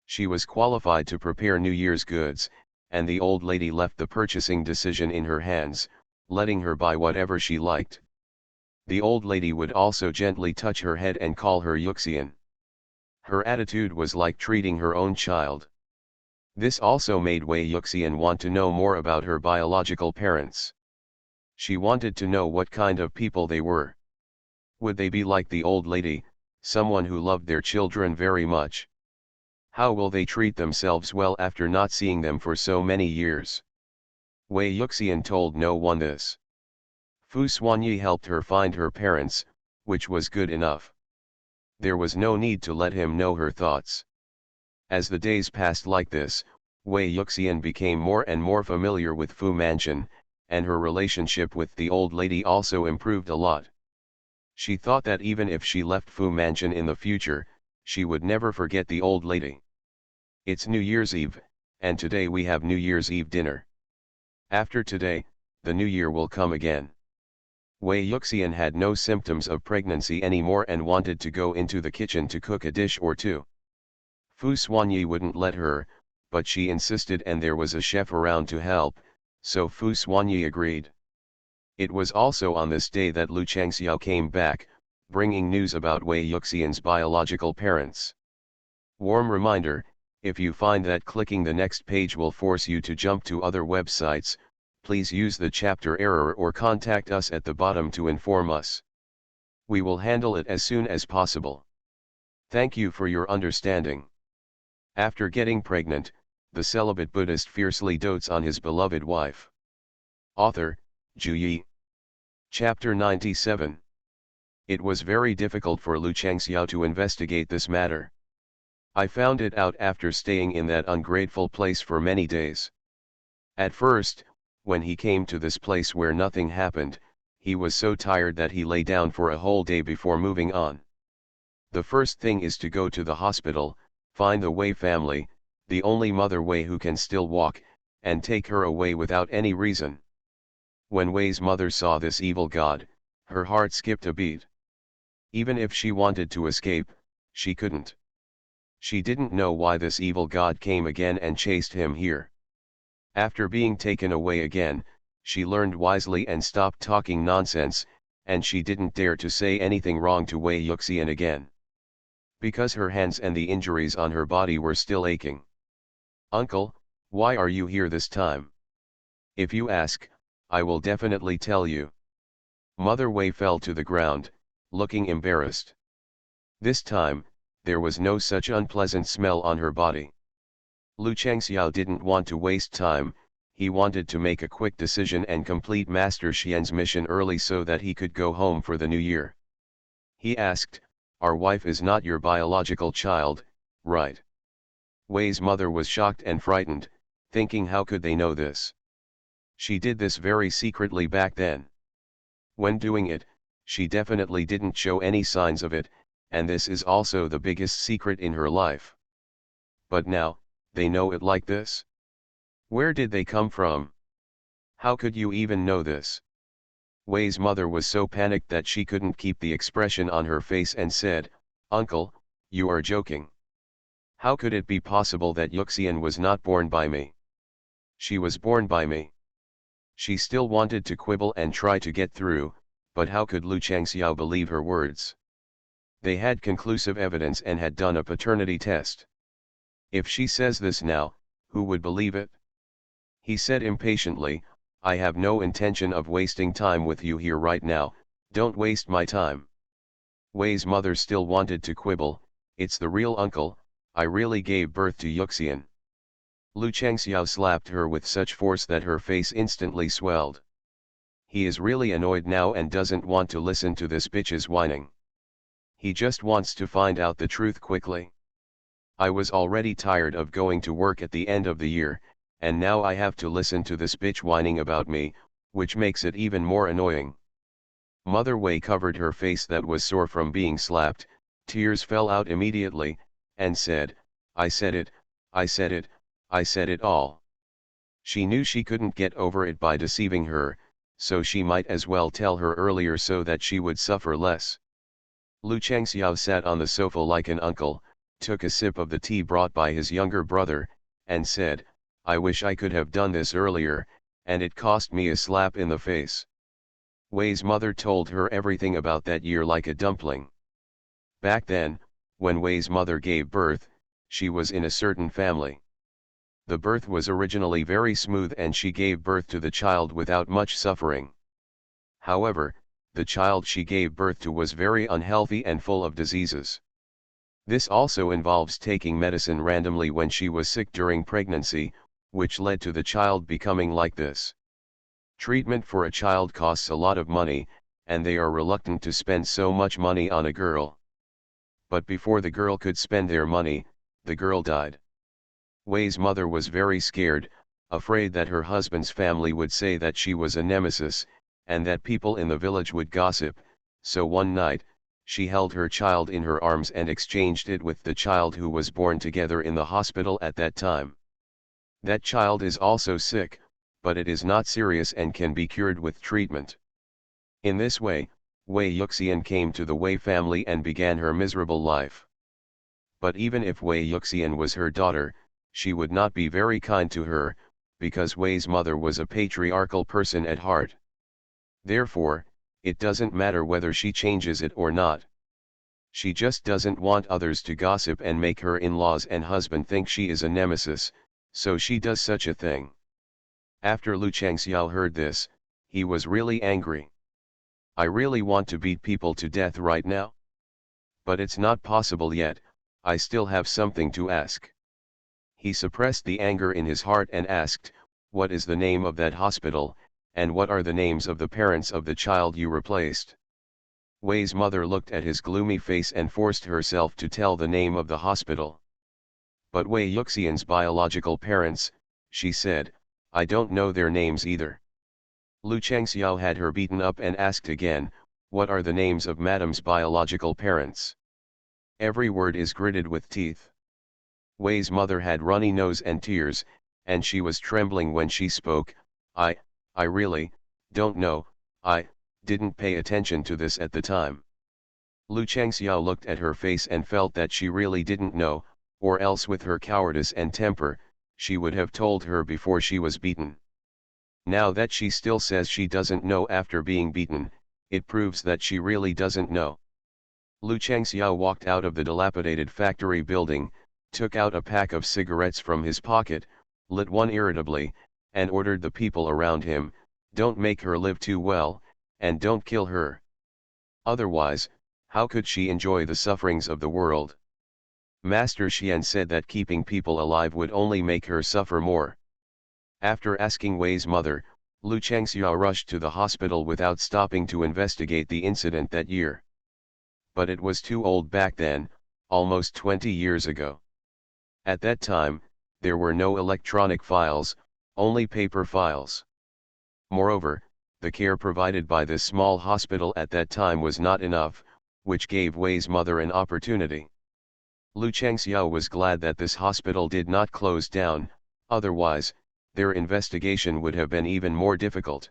She was qualified to prepare New Year's goods, and the old lady left the purchasing decision in her hands, letting her buy whatever she liked. The old lady would also gently touch her head and call her Yuxian. Her attitude was like treating her own child. This also made Wei Yuxian want to know more about her biological parents. She wanted to know what kind of people they were. Would they be like the old lady, someone who loved their children very much? How will they treat themselves well after not seeing them for so many years? Wei Yuxian told no one this. Fu Xuanyi helped her find her parents, which was good enough. There was no need to let him know her thoughts. As the days passed like this, Wei Yuxian became more and more familiar with Fu Mansion, and her relationship with the old lady also improved a lot. She thought that even if she left Fu Mansion in the future, she would never forget the old lady. It's New Year's Eve, and today we have New Year's Eve dinner. After today, the new year will come again. Wei Yuxian had no symptoms of pregnancy anymore and wanted to go into the kitchen to cook a dish or two. Fu Xuanyi wouldn't let her, but she insisted and there was a chef around to help, so Fu Xuanyi agreed. It was also on this day that Lu Changxiao came back, bringing news about Wei Yuxian's biological parents. Warm reminder, if you find that clicking the next page will force you to jump to other websites, please use the chapter error or contact us at the bottom to inform us. We will handle it as soon as possible. Thank you for your understanding. After getting pregnant, the celibate Buddhist fiercely dotes on his beloved wife. Author, Zhu Yi. Chapter 97. It was very difficult for Lu Changxiao to investigate this matter. I found it out after staying in that ungrateful place for many days. At first, when he came to this place where nothing happened, he was so tired that he lay down for a whole day before moving on. The first thing is to go to the hospital, find the Wei family, the only mother Wei who can still walk, and take her away without any reason. When Wei's mother saw this evil god, her heart skipped a beat. Even if she wanted to escape, she couldn't. She didn't know why this evil god came again and chased him here. After being taken away again, she learned wisely and stopped talking nonsense, and she didn't dare to say anything wrong to Wei Yuxian again. Because her hands and the injuries on her body were still aching. "Uncle, why are you here this time? If you ask, I will definitely tell you." Mother Wei fell to the ground, looking embarrassed. This time, there was no such unpleasant smell on her body. Lu Changxiao didn't want to waste time, he wanted to make a quick decision and complete Master Xian's mission early so that he could go home for the new year. He asked, "Our wife is not your biological child, right?" Wei's mother was shocked and frightened, thinking how could they know this? She did this very secretly back then. When doing it, she definitely didn't show any signs of it, and this is also the biggest secret in her life. But now, they know it like this? Where did they come from? How could you even know this? Wei's mother was so panicked that she couldn't keep the expression on her face and said, "Uncle, you are joking. How could it be possible that Yuxian was not born by me? She was born by me." She still wanted to quibble and try to get through, but how could Lu Changxiao believe her words? They had conclusive evidence and had done a paternity test. If she says this now, who would believe it? He said impatiently, "I have no intention of wasting time with you here right now, don't waste my time." Wei's mother still wanted to quibble, "It's the real uncle, I really gave birth to Yuxian." Lu Changxiao slapped her with such force that her face instantly swelled. He is really annoyed now and doesn't want to listen to this bitch's whining. He just wants to find out the truth quickly. "I was already tired of going to work at the end of the year, and now I have to listen to this bitch whining about me, which makes it even more annoying." Mother Wei covered her face that was sore from being slapped, tears fell out immediately, and said, "I said it, I said it, I said it all." She knew she couldn't get over it by deceiving her, so she might as well tell her earlier so that she would suffer less. Lu Changxiao sat on the sofa like an uncle, took a sip of the tea brought by his younger brother, and said, "I wish I could have done this earlier, and it cost me a slap in the face." Wei's mother told her everything about that year like a dumpling. Back then, when Wei's mother gave birth, she was in a certain family. The birth was originally very smooth and she gave birth to the child without much suffering. However, the child she gave birth to was very unhealthy and full of diseases. This also involves taking medicine randomly when she was sick during pregnancy, which led to the child becoming like this. Treatment for a child costs a lot of money, and they are reluctant to spend so much money on a girl. But before the girl could spend their money, the girl died. Wei's mother was very scared, afraid that her husband's family would say that she was a nemesis, and that people in the village would gossip, so one night, she held her child in her arms and exchanged it with the child who was born together in the hospital at that time. That child is also sick, but it is not serious and can be cured with treatment. In this way, Wei Yuxian came to the Wei family and began her miserable life. But even if Wei Yuxian was her daughter, she would not be very kind to her, because Wei's mother was a patriarchal person at heart. Therefore, it doesn't matter whether she changes it or not. She just doesn't want others to gossip and make her in-laws and husband think she is a nemesis, so she does such a thing. After Lu Changxiao heard this, he was really angry. "I really want to beat people to death right now. But it's not possible yet, I still have something to ask." He suppressed the anger in his heart and asked, "What is the name of that hospital, and what are the names of the parents of the child you replaced?" Wei's mother looked at his gloomy face and forced herself to tell the name of the hospital. "But Wei Yuxian's biological parents," she said, "I don't know their names either." Lu Changxiao had her beaten up and asked again, "What are the names of Madam's biological parents?" Every word is gritted with teeth. Wei's mother had runny nose and tears, and she was trembling when she spoke. I really, don't know, I didn't pay attention to this at the time." Lu Changxiao looked at her face and felt that she really didn't know, or else with her cowardice and temper, she would have told her before she was beaten. Now that she still says she doesn't know after being beaten, it proves that she really doesn't know. Lu Changxiao walked out of the dilapidated factory building, took out a pack of cigarettes from his pocket, lit one irritably, and ordered the people around him, "Don't make her live too well, and don't kill her. Otherwise, how could she enjoy the sufferings of the world?" Master Xian said that keeping people alive would only make her suffer more. After asking Wei's mother, Lu Changxiao rushed to the hospital without stopping to investigate the incident that year. But it was too old back then, almost 20 years ago. At that time, there were no electronic files, only paper files. Moreover, the care provided by this small hospital at that time was not enough, which gave Wei's mother an opportunity. Lu Changxiao was glad that this hospital did not close down, otherwise, their investigation would have been even more difficult.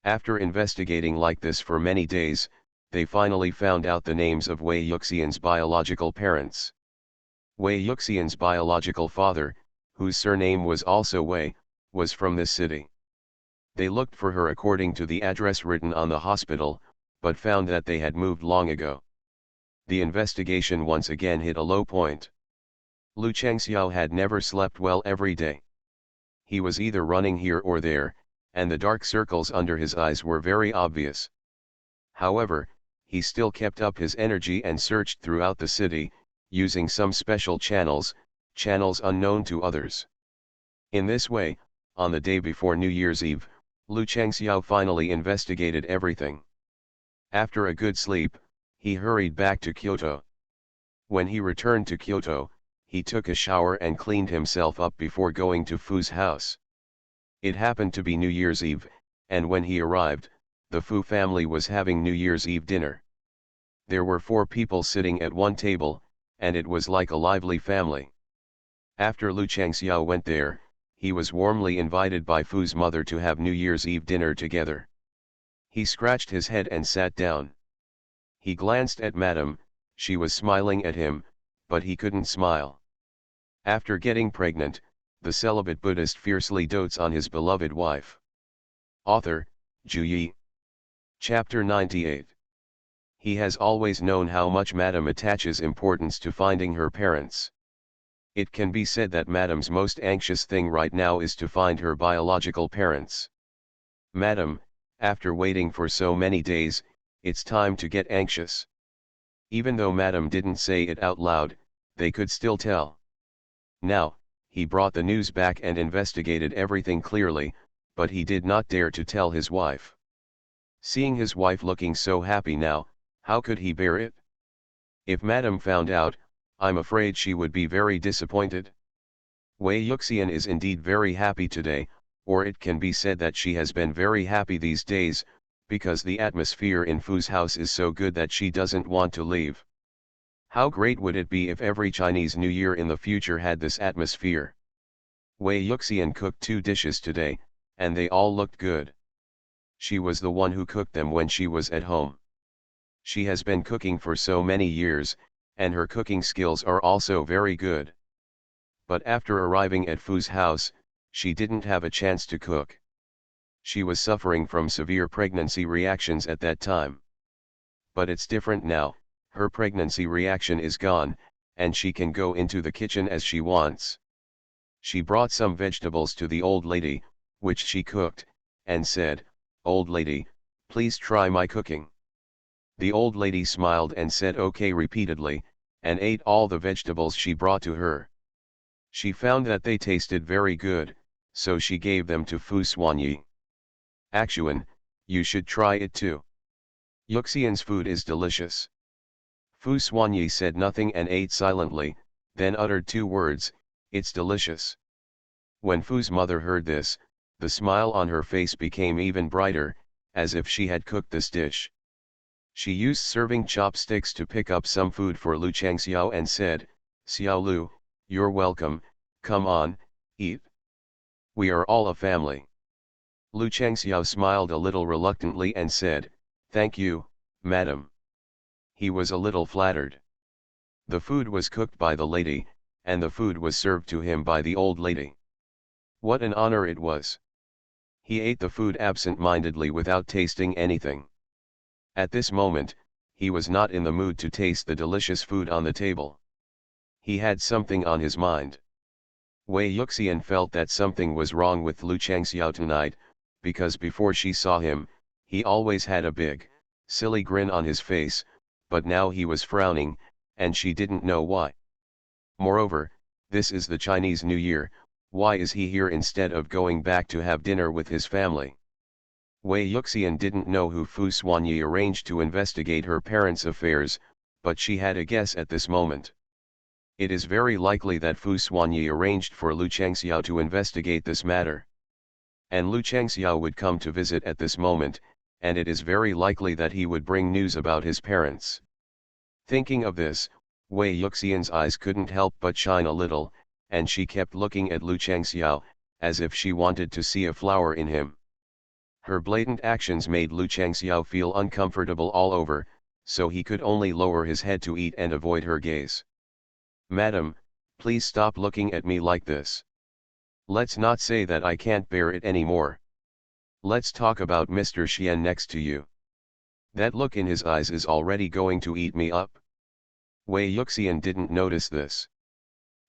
After investigating like this for many days, they finally found out the names of Wei Yuxian's biological parents. Wei Yuxian's biological father, whose surname was also Wei, was from this city. They looked for her according to the address written on the hospital, but found that they had moved long ago. The investigation once again hit a low point. Lu Changxiao had never slept well every day. He was either running here or there, and the dark circles under his eyes were very obvious. However, he still kept up his energy and searched throughout the city, using some special channels unknown to others. In this way, on the day before New Year's Eve, Lu Changxiao finally investigated everything. After a good sleep, he hurried back to Kyoto. When he returned to Kyoto, he took a shower and cleaned himself up before going to Fu's house. It happened to be New Year's Eve, and when he arrived, the Fu family was having New Year's Eve dinner. There were 4 people sitting at one table, and it was like a lively family. After Lu Changxiao went there, he was warmly invited by Fu's mother to have New Year's Eve dinner together. He scratched his head and sat down. He glanced at Madame. She was smiling at him, but he couldn't smile. After getting pregnant, the celibate Buddhist fiercely dotes on his beloved wife. Author, Zhu Yi. Chapter 98. He has always known how much Madame attaches importance to finding her parents. It can be said that Madame's most anxious thing right now is to find her biological parents. Madame, after waiting for so many days, it's time to get anxious. Even though Madame didn't say it out loud, they could still tell. Now, he brought the news back and investigated everything clearly, but he did not dare to tell his wife. Seeing his wife looking so happy now, how could he bear it? If Madame found out, I'm afraid she would be very disappointed. Wei Yuxian is indeed very happy today, or it can be said that she has been very happy these days, because the atmosphere in Fu's house is so good that she doesn't want to leave. How great would it be if every Chinese New Year in the future had this atmosphere? Wei Yuxian cooked 2 dishes today, and they all looked good. She was the one who cooked them when she was at home. She has been cooking for so many years, and her cooking skills are also very good. But after arriving at Fu's house, she didn't have a chance to cook. She was suffering from severe pregnancy reactions at that time. But it's different now, her pregnancy reaction is gone, and she can go into the kitchen as she wants. She brought some vegetables to the old lady, which she cooked, and said, "Old lady, please try my cooking." The old lady smiled and said okay repeatedly, and ate all the vegetables she brought to her. She found that they tasted very good, so she gave them to Fu Xuanyi. "Actuan, you should try it too. Yuxian's food is delicious." Fu Xuanyi said nothing and ate silently, then uttered 2 words, "It's delicious." When Fu's mother heard this, the smile on her face became even brighter, as if she had cooked this dish. She used serving chopsticks to pick up some food for Lu Changxiao and said, "Xiao Lu, you're welcome, come on, eat. We are all a family." Lu Changxiao smiled a little reluctantly and said, "Thank you, madam." He was a little flattered. The food was cooked by the lady, and the food was served to him by the old lady. What an honor it was! He ate the food absent-mindedly without tasting anything. At this moment, he was not in the mood to taste the delicious food on the table. He had something on his mind. Wei Yuxian felt that something was wrong with Lu Changxiao tonight, because before she saw him, he always had a big, silly grin on his face, but now he was frowning, and she didn't know why. Moreover, this is the Chinese New Year, why is he here instead of going back to have dinner with his family? Wei Yuxian didn't know who Fu Xuanyi arranged to investigate her parents' affairs, but she had a guess at this moment. It is very likely that Fu Xuanyi arranged for Lu Changxiao to investigate this matter. And Lu Changxiao would come to visit at this moment, and it is very likely that he would bring news about his parents. Thinking of this, Wei Yuxian's eyes couldn't help but shine a little, and she kept looking at Lu Changxiao, as if she wanted to see a flower in him. Her blatant actions made Lu Changxiao feel uncomfortable all over, so he could only lower his head to eat and avoid her gaze. "Madam, please stop looking at me like this. Let's not say that I can't bear it anymore. Let's talk about Mr. Xian next to you. That look in his eyes is already going to eat me up." Wei Yuxian didn't notice this.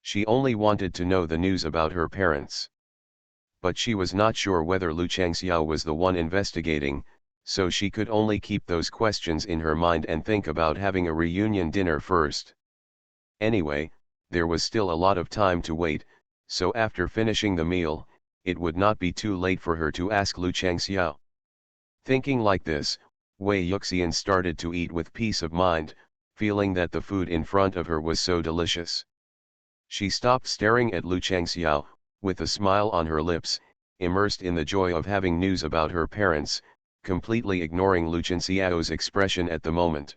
She only wanted to know the news about her parents. But she was not sure whether Lu Changxiao was the one investigating, so she could only keep those questions in her mind and think about having a reunion dinner first. Anyway, there was still a lot of time to wait, so after finishing the meal, it would not be too late for her to ask Lu Changxiao. Thinking like this, Wei Yuxian started to eat with peace of mind, feeling that the food in front of her was so delicious. She stopped staring at Lu Changxiao, with a smile on her lips, immersed in the joy of having news about her parents, completely ignoring Lu Changxiao's expression at the moment.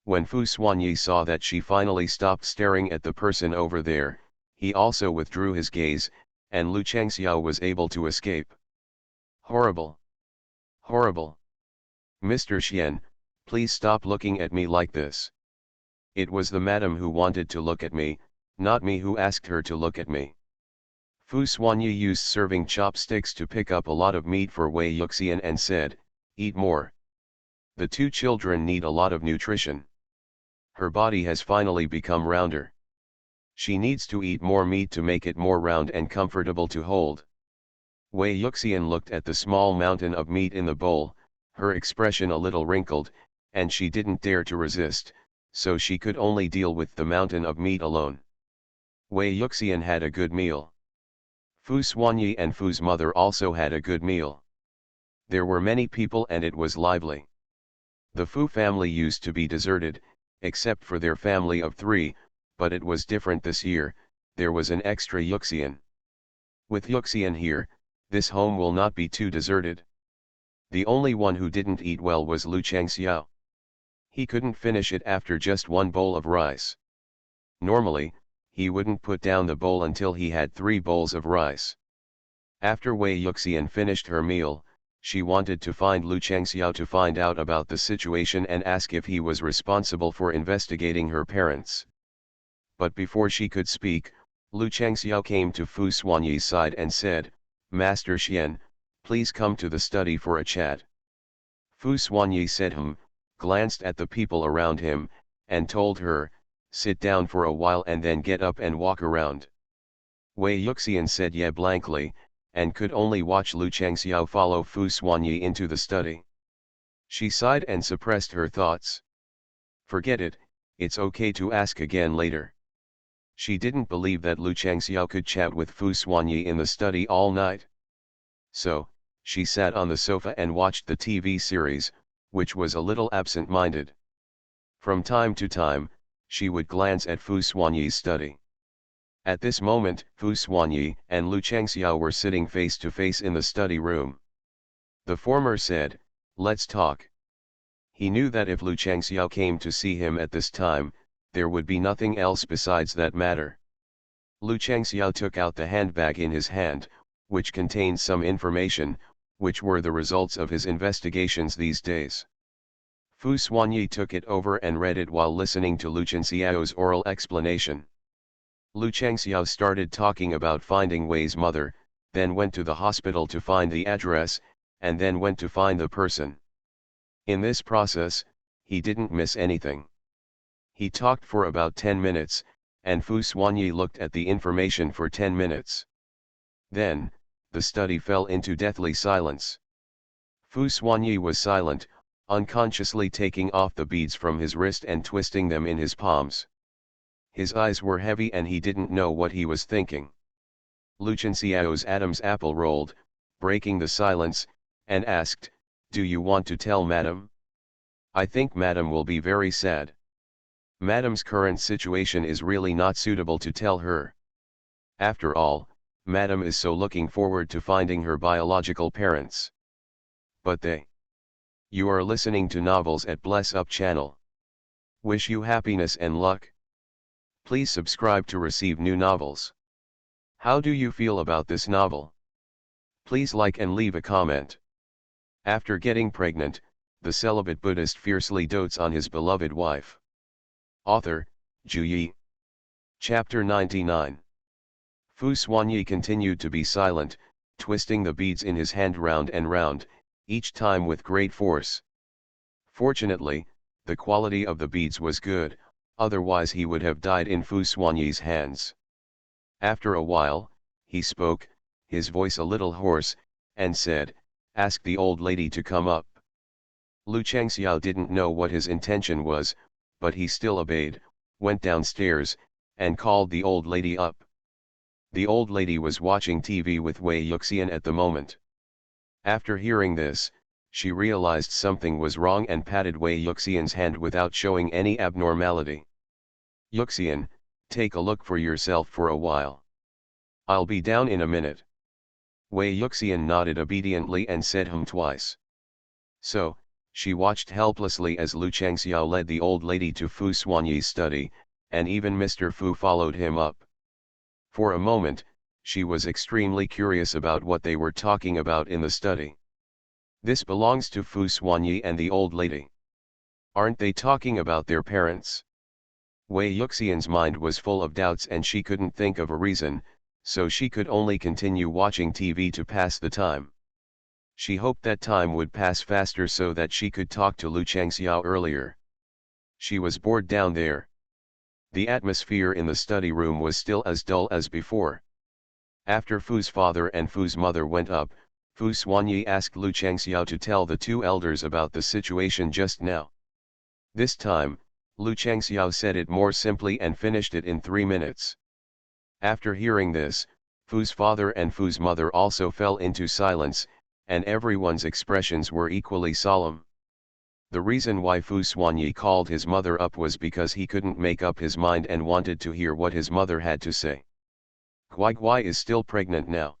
When Fu Xuanyi saw that she finally stopped staring at the person over there, he also withdrew his gaze, and Lu Changxiao was able to escape. Horrible! Horrible! Mr. Xian, please stop looking at me like this. It was the madam who wanted to look at me, not me who asked her to look at me. Fu Xuanyi used serving chopsticks to pick up a lot of meat for Wei Yuxian and said, "Eat more. The two children need a lot of nutrition. Her body has finally become rounder. She needs to eat more meat to make it more round and comfortable to hold." Wei Yuxian looked at the small mountain of meat in the bowl, her expression a little wrinkled, and she didn't dare to resist, so she could only deal with the mountain of meat alone. Wei Yuxian had a good meal. Fu Xuanyi and Fu's mother also had a good meal. There were many people and it was lively. The Fu family used to be deserted, except for their family of 3, but it was different this year, there was an extra Yuxian. With Yuxian here, this home will not be too deserted. The only one who didn't eat well was Lu Changxiao. He couldn't finish it after just one bowl of rice. Normally, he wouldn't put down the bowl until he had 3 bowls of rice. After Wei Yuxian finished her meal, she wanted to find Lu Changxiao to find out about the situation and ask if he was responsible for investigating her parents. But before she could speak, Lu Changxiao came to Fu Xuanyi's side and said, "Master Xian, please come to the study for a chat." Fu Xuanyi said glanced at the people around him, and told her, "Sit down for a while and then get up and walk around." Wei Yuxian said yeah blankly, and could only watch Lu Changxiao follow Fu Xuanyi into the study. She sighed and suppressed her thoughts. Forget it, it's okay to ask again later. She didn't believe that Lu Changxiao could chat with Fu Xuanyi in the study all night. So, she sat on the sofa and watched the TV series, which was a little absent-minded. From time to time, she would glance at Fu Xuanyi's study. At this moment, Fu Xuanyi and Lu Changxiao were sitting face to face in the study room. The former said, "Let's talk." He knew that if Lu Changxiao came to see him at this time, there would be nothing else besides that matter. Lu Changxiao took out the handbag in his hand, which contained some information, which were the results of his investigations these days. Fu Xuanyi took it over and read it while listening to Lu Changxiao's oral explanation. Lu Changxiao started talking about finding Wei's mother, then went to the hospital to find the address, and then went to find the person. In this process, he didn't miss anything. He talked for about 10 minutes, and Fu Xuanyi looked at the information for 10 minutes. Then, the study fell into deathly silence. Fu Xuanyi was silent, unconsciously taking off the beads from his wrist and twisting them in his palms. His eyes were heavy and he didn't know what he was thinking. Lu Changxiao's Adam's apple rolled, breaking the silence, and asked, "Do you want to tell Madam? I think Madam will be very sad. Madam's current situation is really not suitable to tell her. After all, Madam is so looking forward to finding her biological parents. But they. You are listening to novels at Bless Up channel. Wish you happiness and luck. Please subscribe to receive new novels. How do you feel about this novel? Please like and leave a comment." After getting pregnant, the celibate Buddhist fiercely dotes on his beloved wife. Author, Zhu Yi. Chapter 99. Fu Xuanyi continued to be silent, twisting the beads in his hand round and round, each time with great force. Fortunately, the quality of the beads was good, otherwise he would have died in Fu Xuanyi's hands. After a while, he spoke, his voice a little hoarse, and said, "Ask the old lady to come up." Lu Changxiao didn't know what his intention was, but he still obeyed, went downstairs, and called the old lady up. The old lady was watching TV with Wei Yuxian at the moment. After hearing this, she realized something was wrong and patted Wei Yuxian's hand without showing any abnormality. "Yuxian, take a look for yourself for a while. I'll be down in a minute." Wei Yuxian nodded obediently and said twice. So, She watched helplessly as Lu Changxiao led the old lady to Fu Xuanyi's study, and even Mr. Fu followed him up. For a moment, she was extremely curious about what they were talking about in the study. This belongs to Fu Xuanyi and the old lady. Aren't they talking about their parents? Wei Yuxian's mind was full of doubts and she couldn't think of a reason, so she could only continue watching TV to pass the time. She hoped that time would pass faster so that she could talk to Lu Changxiao earlier. She was bored down there. The atmosphere in the study room was still as dull as before. After Fu's father and Fu's mother went up, Fu Xuanyi asked Lu Changxiao to tell the two elders about the situation just now. This time, Lu Changxiao said it more simply and finished it in 3 minutes. After hearing this, Fu's father and Fu's mother also fell into silence, and everyone's expressions were equally solemn. The reason why Fu Xuanyi called his mother up was because he couldn't make up his mind and wanted to hear what his mother had to say. Guai is still pregnant now.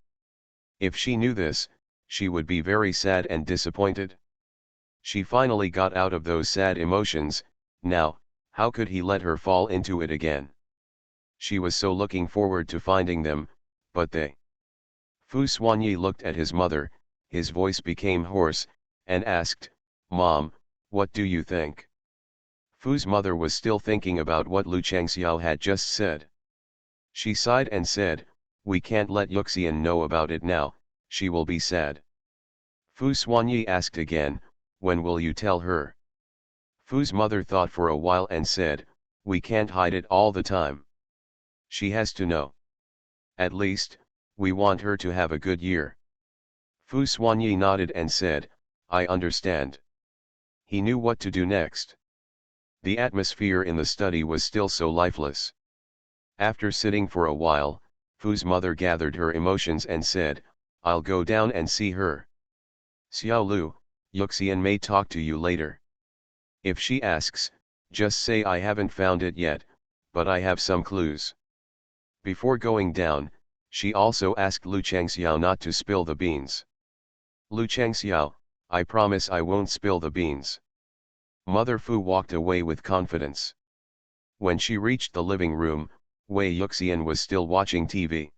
If she knew this, she would be very sad and disappointed. She finally got out of those sad emotions. Now, how could he let her fall into it again? She was so looking forward to finding them, but they. Fu Xuanyi looked at his mother, his voice became hoarse, and asked, "Mom, what do you think?" Fu's mother was still thinking about what Lu Changxiao had just said. She sighed and said, "We can't let Yuxian know about it now, she will be sad." Fu Xuanyi asked again, "When will you tell her?" Fu's mother thought for a while and said, "We can't hide it all the time. She has to know. At least, we want her to have a good year." Fu Xuanyi nodded and said, "I understand." He knew what to do next. The atmosphere in the study was still so lifeless. After sitting for a while, Fu's mother gathered her emotions and said, "I'll go down and see her. Xiao Lu, Yuxian may talk to you later. If she asks, just say I haven't found it yet, but I have some clues." Before going down, she also asked Lu Changxiao not to spill the beans. "Lu Changxiao, I promise I won't spill the beans." Mother Fu walked away with confidence. When she reached the living room, Wei Yuxian was still watching TV.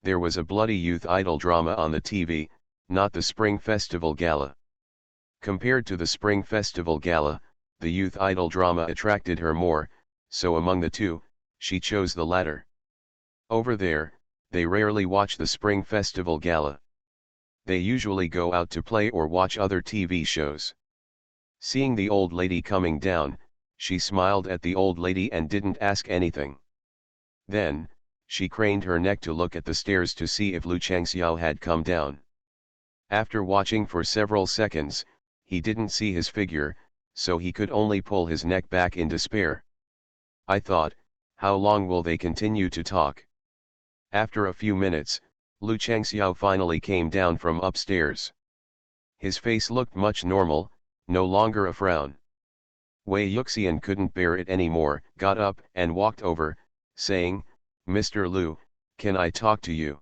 There was a bloody youth idol drama on the TV, not the Spring Festival Gala. Compared to the Spring Festival Gala, the youth idol drama attracted her more, so among the two, she chose the latter. Over there, they rarely watch the Spring Festival Gala. They usually go out to play or watch other TV shows. Seeing the old lady coming down, she smiled at the old lady and didn't ask anything. Then, she craned her neck to look at the stairs to see if Lu Changxiao had come down. After watching for several seconds, he didn't see his figure, so he could only pull his neck back in despair. I thought, how long will they continue to talk? After a few minutes, Lu Changxiao finally came down from upstairs. His face looked much normal, no longer a frown. Wei Yuxian couldn't bear it anymore, got up and walked over, saying, "Mr. Lu, can I talk to you?"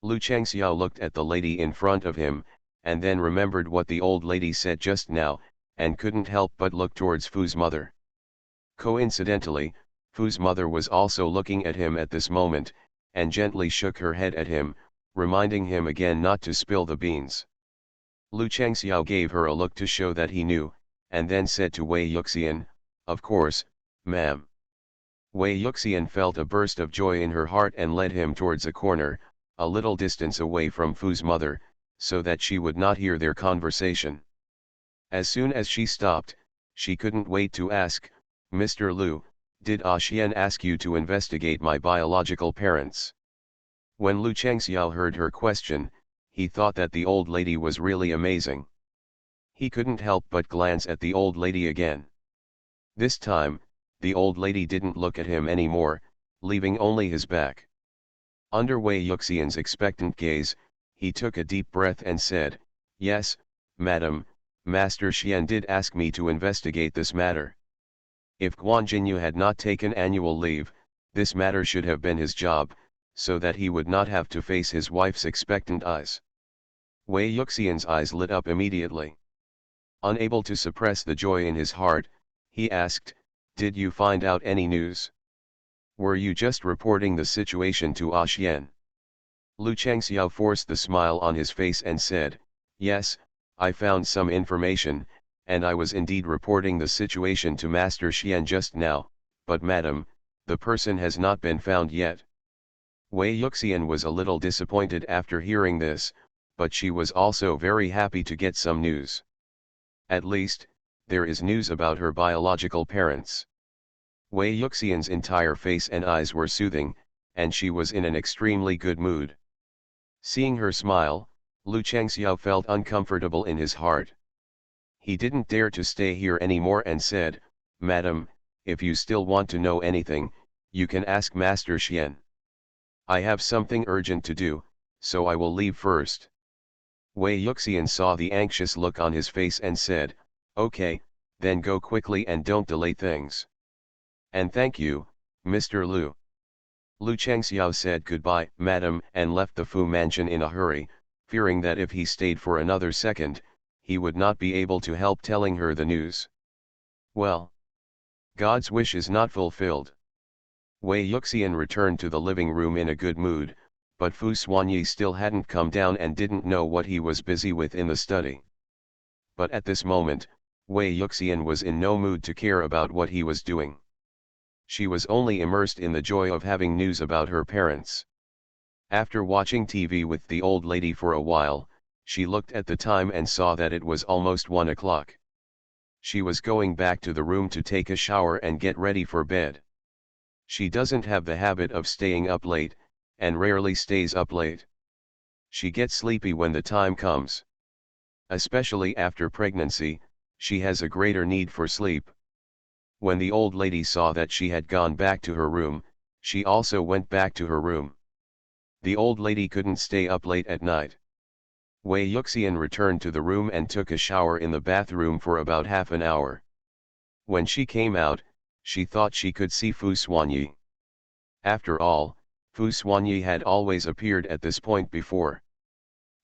Lu Changxiao looked at the lady in front of him, and then remembered what the old lady said just now, and couldn't help but look towards Fu's mother. Coincidentally, Fu's mother was also looking at him at this moment, and gently shook her head at him, reminding him again not to spill the beans. Lu Changxiao gave her a look to show that he knew, and then said to Wei Yuxian, "Of course, ma'am." Wei Yuxian felt a burst of joy in her heart and led him towards a corner, a little distance away from Fu's mother, so that she would not hear their conversation. As soon as she stopped, she couldn't wait to ask, "Mr. Lu, did Xian ask you to investigate my biological parents?" When Lu Changxiao heard her question, he thought that the old lady was really amazing. He couldn't help but glance at the old lady again. This time, the old lady didn't look at him anymore, leaving only his back. Under Wei Yuxian's expectant gaze, he took a deep breath and said, "Yes, madam, Master Xian did ask me to investigate this matter." If Guan Jinyu had not taken annual leave, this matter should have been his job, so that he would not have to face his wife's expectant eyes. Wei Yuxian's eyes lit up immediately. Unable to suppress the joy in his heart, he asked, "Did you find out any news? Were you just reporting the situation to Ah Xian?" Lu Changxiao forced the smile on his face and said, "Yes, I found some information, and I was indeed reporting the situation to Master Xian just now, but madam, the person has not been found yet." Wei Yuxian was a little disappointed after hearing this, but she was also very happy to get some news. At least, there is news about her biological parents. Wei Yuxian's entire face and eyes were soothing, and she was in an extremely good mood. Seeing her smile, Lu Changxiao felt uncomfortable in his heart. He didn't dare to stay here anymore and said, "Madam, if you still want to know anything, you can ask Master Xian. I have something urgent to do, so I will leave first." Wei Yuxian saw the anxious look on his face and said, "Okay, then go quickly and don't delay things." "And thank you, Mr. Lu." Lu Changxiao said goodbye, madam, and left the Fu mansion in a hurry, fearing that if he stayed for another second, he would not be able to help telling her the news. Well, God's wish is not fulfilled. Wei Yuxian returned to the living room in a good mood, but Fu Xuanyi still hadn't come down and didn't know what he was busy with in the study. But at this moment, Wei Yuxian was in no mood to care about what he was doing. She was only immersed in the joy of having news about her parents. After watching TV with the old lady for a while, she looked at the time and saw that it was almost 1 o'clock. She was going back to the room to take a shower and get ready for bed. She doesn't have the habit of staying up late, and rarely stays up late. She gets sleepy when the time comes. Especially after pregnancy, she has a greater need for sleep. When the old lady saw that she had gone back to her room, she also went back to her room. The old lady couldn't stay up late at night. Wei Yuxian returned to the room and took a shower in the bathroom for about half an hour. When she came out, she thought she could see Fu Xuanyi. After all, Fu Xuanyi had always appeared at this point before.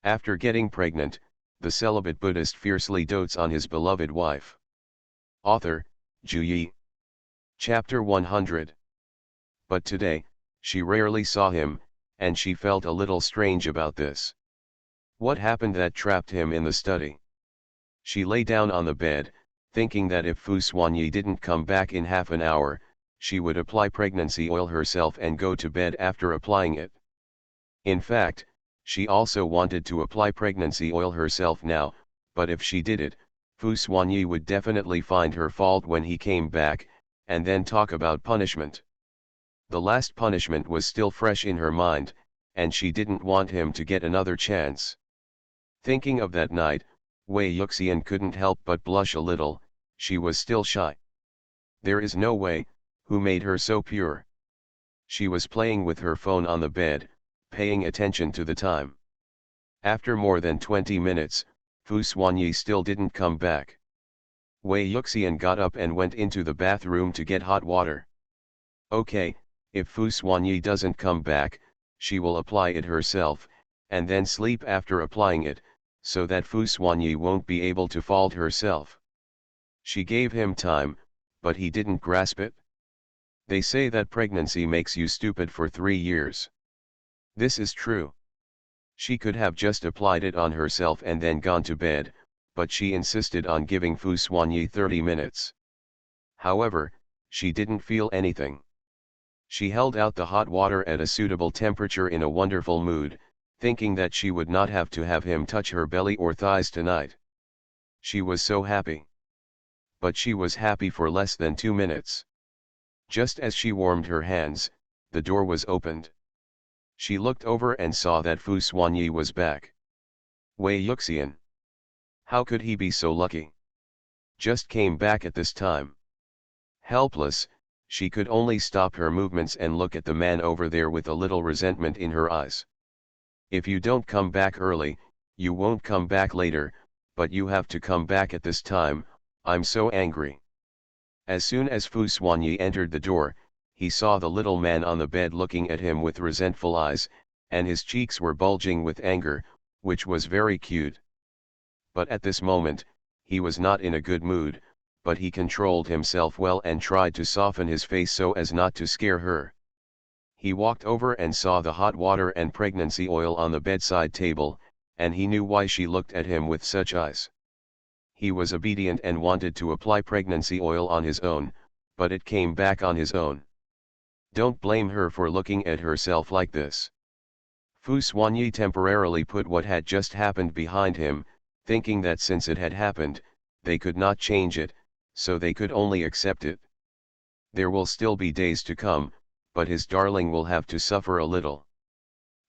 After getting pregnant, the celibate Buddhist fiercely dotes on his beloved wife. Author, Zhu Yi. Chapter 100. But today, she rarely saw him, and she felt a little strange about this. What happened that trapped him in the study? She lay down on the bed, thinking that if Fu Xuanyi didn't come back in half an hour, she would apply pregnancy oil herself and go to bed after applying it. In fact, she also wanted to apply pregnancy oil herself now, but if she did it, Fu Xuanyi would definitely find her fault when he came back, and then talk about punishment. The last punishment was still fresh in her mind, and she didn't want him to get another chance. Thinking of that night, Wei Yuxian couldn't help but blush a little. She was still shy. There is no way, who made her so pure? She was playing with her phone on the bed, paying attention to the time. After more than 20 minutes, Fu Xuanyi still didn't come back. Wei Yuxian got up and went into the bathroom to get hot water. Okay, if Fu Xuanyi doesn't come back, she will apply it herself, and then sleep after applying it, so that Fu Xuanyi won't be able to fault herself. She gave him time, but he didn't grasp it. They say that pregnancy makes you stupid for 3 years. This is true. She could have just applied it on herself and then gone to bed, but she insisted on giving Fu Xuanyi 30 minutes. However, she didn't feel anything. She held out the hot water at a suitable temperature in a wonderful mood, thinking that she would not have to have him touch her belly or thighs tonight. She was so happy. But she was happy for less than 2 minutes. Just as she warmed her hands, the door was opened. She looked over and saw that Fu Xuanyi was back. Wei Yuxian. How could he be so lucky? Just came back at this time. Helpless, she could only stop her movements and look at the man over there with a little resentment in her eyes. If you don't come back early, you won't come back later, but you have to come back at this time. I'm so angry. As soon as Fu Xuanyi entered the door, he saw the little man on the bed looking at him with resentful eyes, and his cheeks were bulging with anger, which was very cute. But at this moment, he was not in a good mood, but he controlled himself well and tried to soften his face so as not to scare her. He walked over and saw the hot water and pregnancy oil on the bedside table, and he knew why she looked at him with such eyes. He was obedient and wanted to apply pregnancy oil on his own, but it came back on his own. Don't blame her for looking at herself like this. Fu Xuanyi temporarily put what had just happened behind him, thinking that since it had happened, they could not change it, so they could only accept it. There will still be days to come, but his darling will have to suffer a little.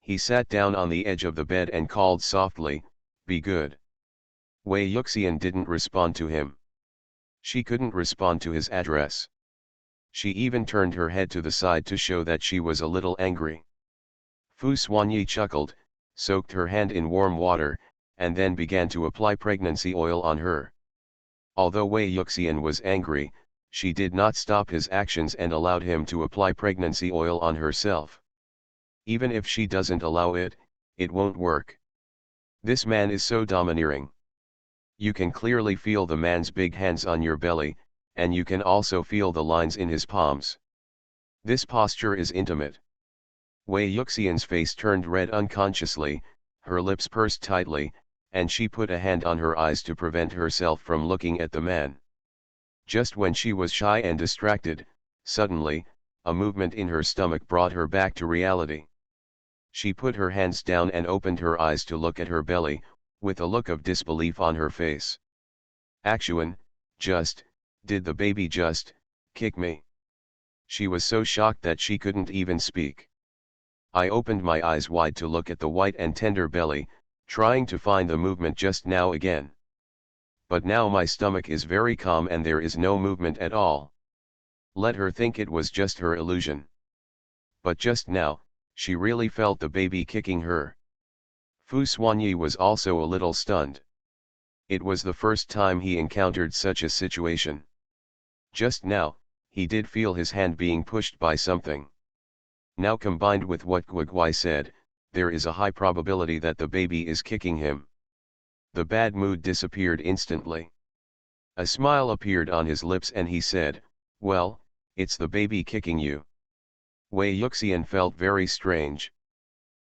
He sat down on the edge of the bed and called softly, "Be good." Wei Yuxian didn't respond to him. She couldn't respond to his address. She even turned her head to the side to show that she was a little angry. Fu Xuanyi chuckled, soaked her hand in warm water, and then began to apply pregnancy oil on her. Although Wei Yuxian was angry, she did not stop his actions and allowed him to apply pregnancy oil on herself. Even if she doesn't allow it, it won't work. This man is so domineering. You can clearly feel the man's big hands on your belly, and you can also feel the lines in his palms. This posture is intimate. Wei Yuxian's face turned red unconsciously, her lips pursed tightly, and she put a hand on her eyes to prevent herself from looking at the man. Just when she was shy and distracted, suddenly, a movement in her stomach brought her back to reality. She put her hands down and opened her eyes to look at her belly, with a look of disbelief on her face. Actuan, did the baby just kick me? She was so shocked that she couldn't even speak. I opened my eyes wide to look at the white and tender belly, trying to find the movement just now again. But now my stomach is very calm and there is no movement at all. Let her think it was just her illusion. But just now, she really felt the baby kicking her. Fu Xuanyi was also a little stunned. It was the first time he encountered such a situation. Just now, he did feel his hand being pushed by something. Now combined with what Guiguai said, there is a high probability that the baby is kicking him. The bad mood disappeared instantly. A smile appeared on his lips and he said, "Well, it's the baby kicking you." Wei Yuxian felt very strange.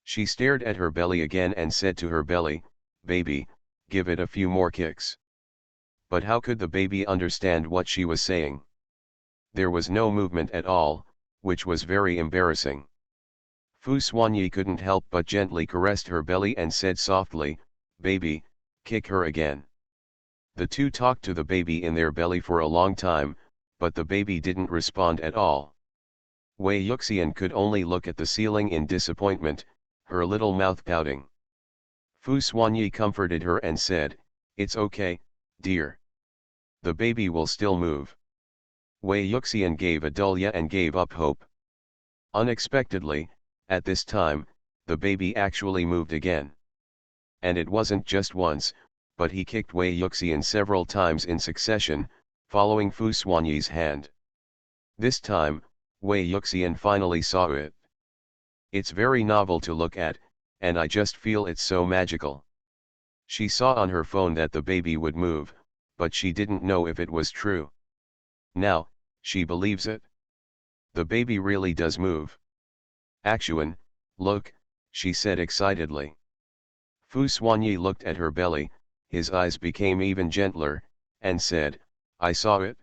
She stared at her belly again and said to her belly, "Baby, give it a few more kicks." But how could the baby understand what she was saying? There was no movement at all, which was very embarrassing. Fu Xuanyi couldn't help but gently caressed her belly and said softly, "Baby, kick her again." The two talked to the baby in their belly for a long time, but the baby didn't respond at all. Wei Yuxian could only look at the ceiling in disappointment, her little mouth pouting. Fu Xuanyi comforted her and said, "It's okay, dear. The baby will still move." Wei Yuxian gave a dull yeah and gave up hope. Unexpectedly, at this time, the baby actually moved again. And it wasn't just once, but he kicked Wei Yuxian several times in succession, following Fu Xuanyi's hand. This time, Wei Yuxian finally saw it. It's very novel to look at, and I just feel it's so magical. She saw on her phone that the baby would move, but she didn't know if it was true. Now, she believes it. The baby really does move. "Actuan, look," she said excitedly. Fu Xuanyi looked at her belly, his eyes became even gentler, and said, "I saw it."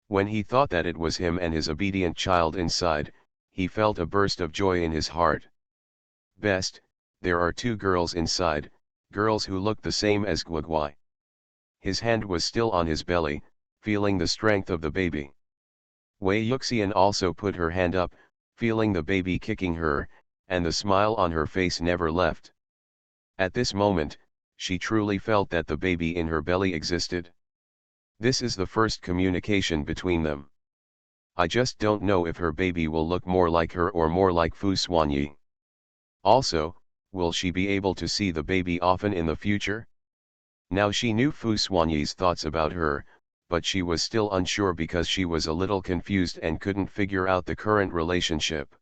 When he thought that it was him and his obedient child inside, he felt a burst of joy in his heart. Best, there are two girls inside, girls who look the same as Guiguai. His hand was still on his belly, feeling the strength of the baby. Wei Yuxian also put her hand up, feeling the baby kicking her, and the smile on her face never left. At this moment, she truly felt that the baby in her belly existed. This is the first communication between them. I just don't know if her baby will look more like her or more like Fu Xuanyi. Also, will she be able to see the baby often in the future? Now she knew Fu Xuanyi's thoughts about her, but she was still unsure because she was a little confused and couldn't figure out the current relationship.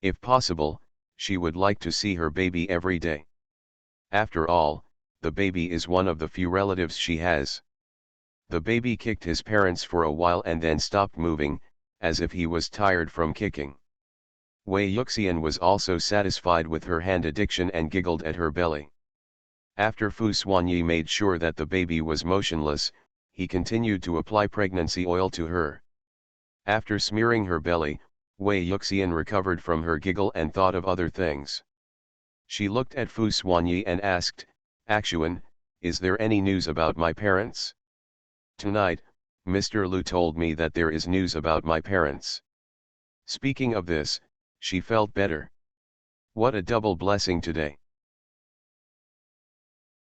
If possible, she would like to see her baby every day. After all, the baby is one of the few relatives she has. The baby kicked his parents for a while and then stopped moving, as if he was tired from kicking. Wei Yuxian was also satisfied with her hand addiction and giggled at her belly. After Fu Xuanyi made sure that the baby was motionless, he continued to apply pregnancy oil to her. After smearing her belly, Wei Yuxian recovered from her giggle and thought of other things. She looked at Fu Xuanyi and asked, "Axuan, is there any news about my parents?" "Tonight, Mr. Lu told me that there is news about my parents." Speaking of this, she felt better. What a double blessing today.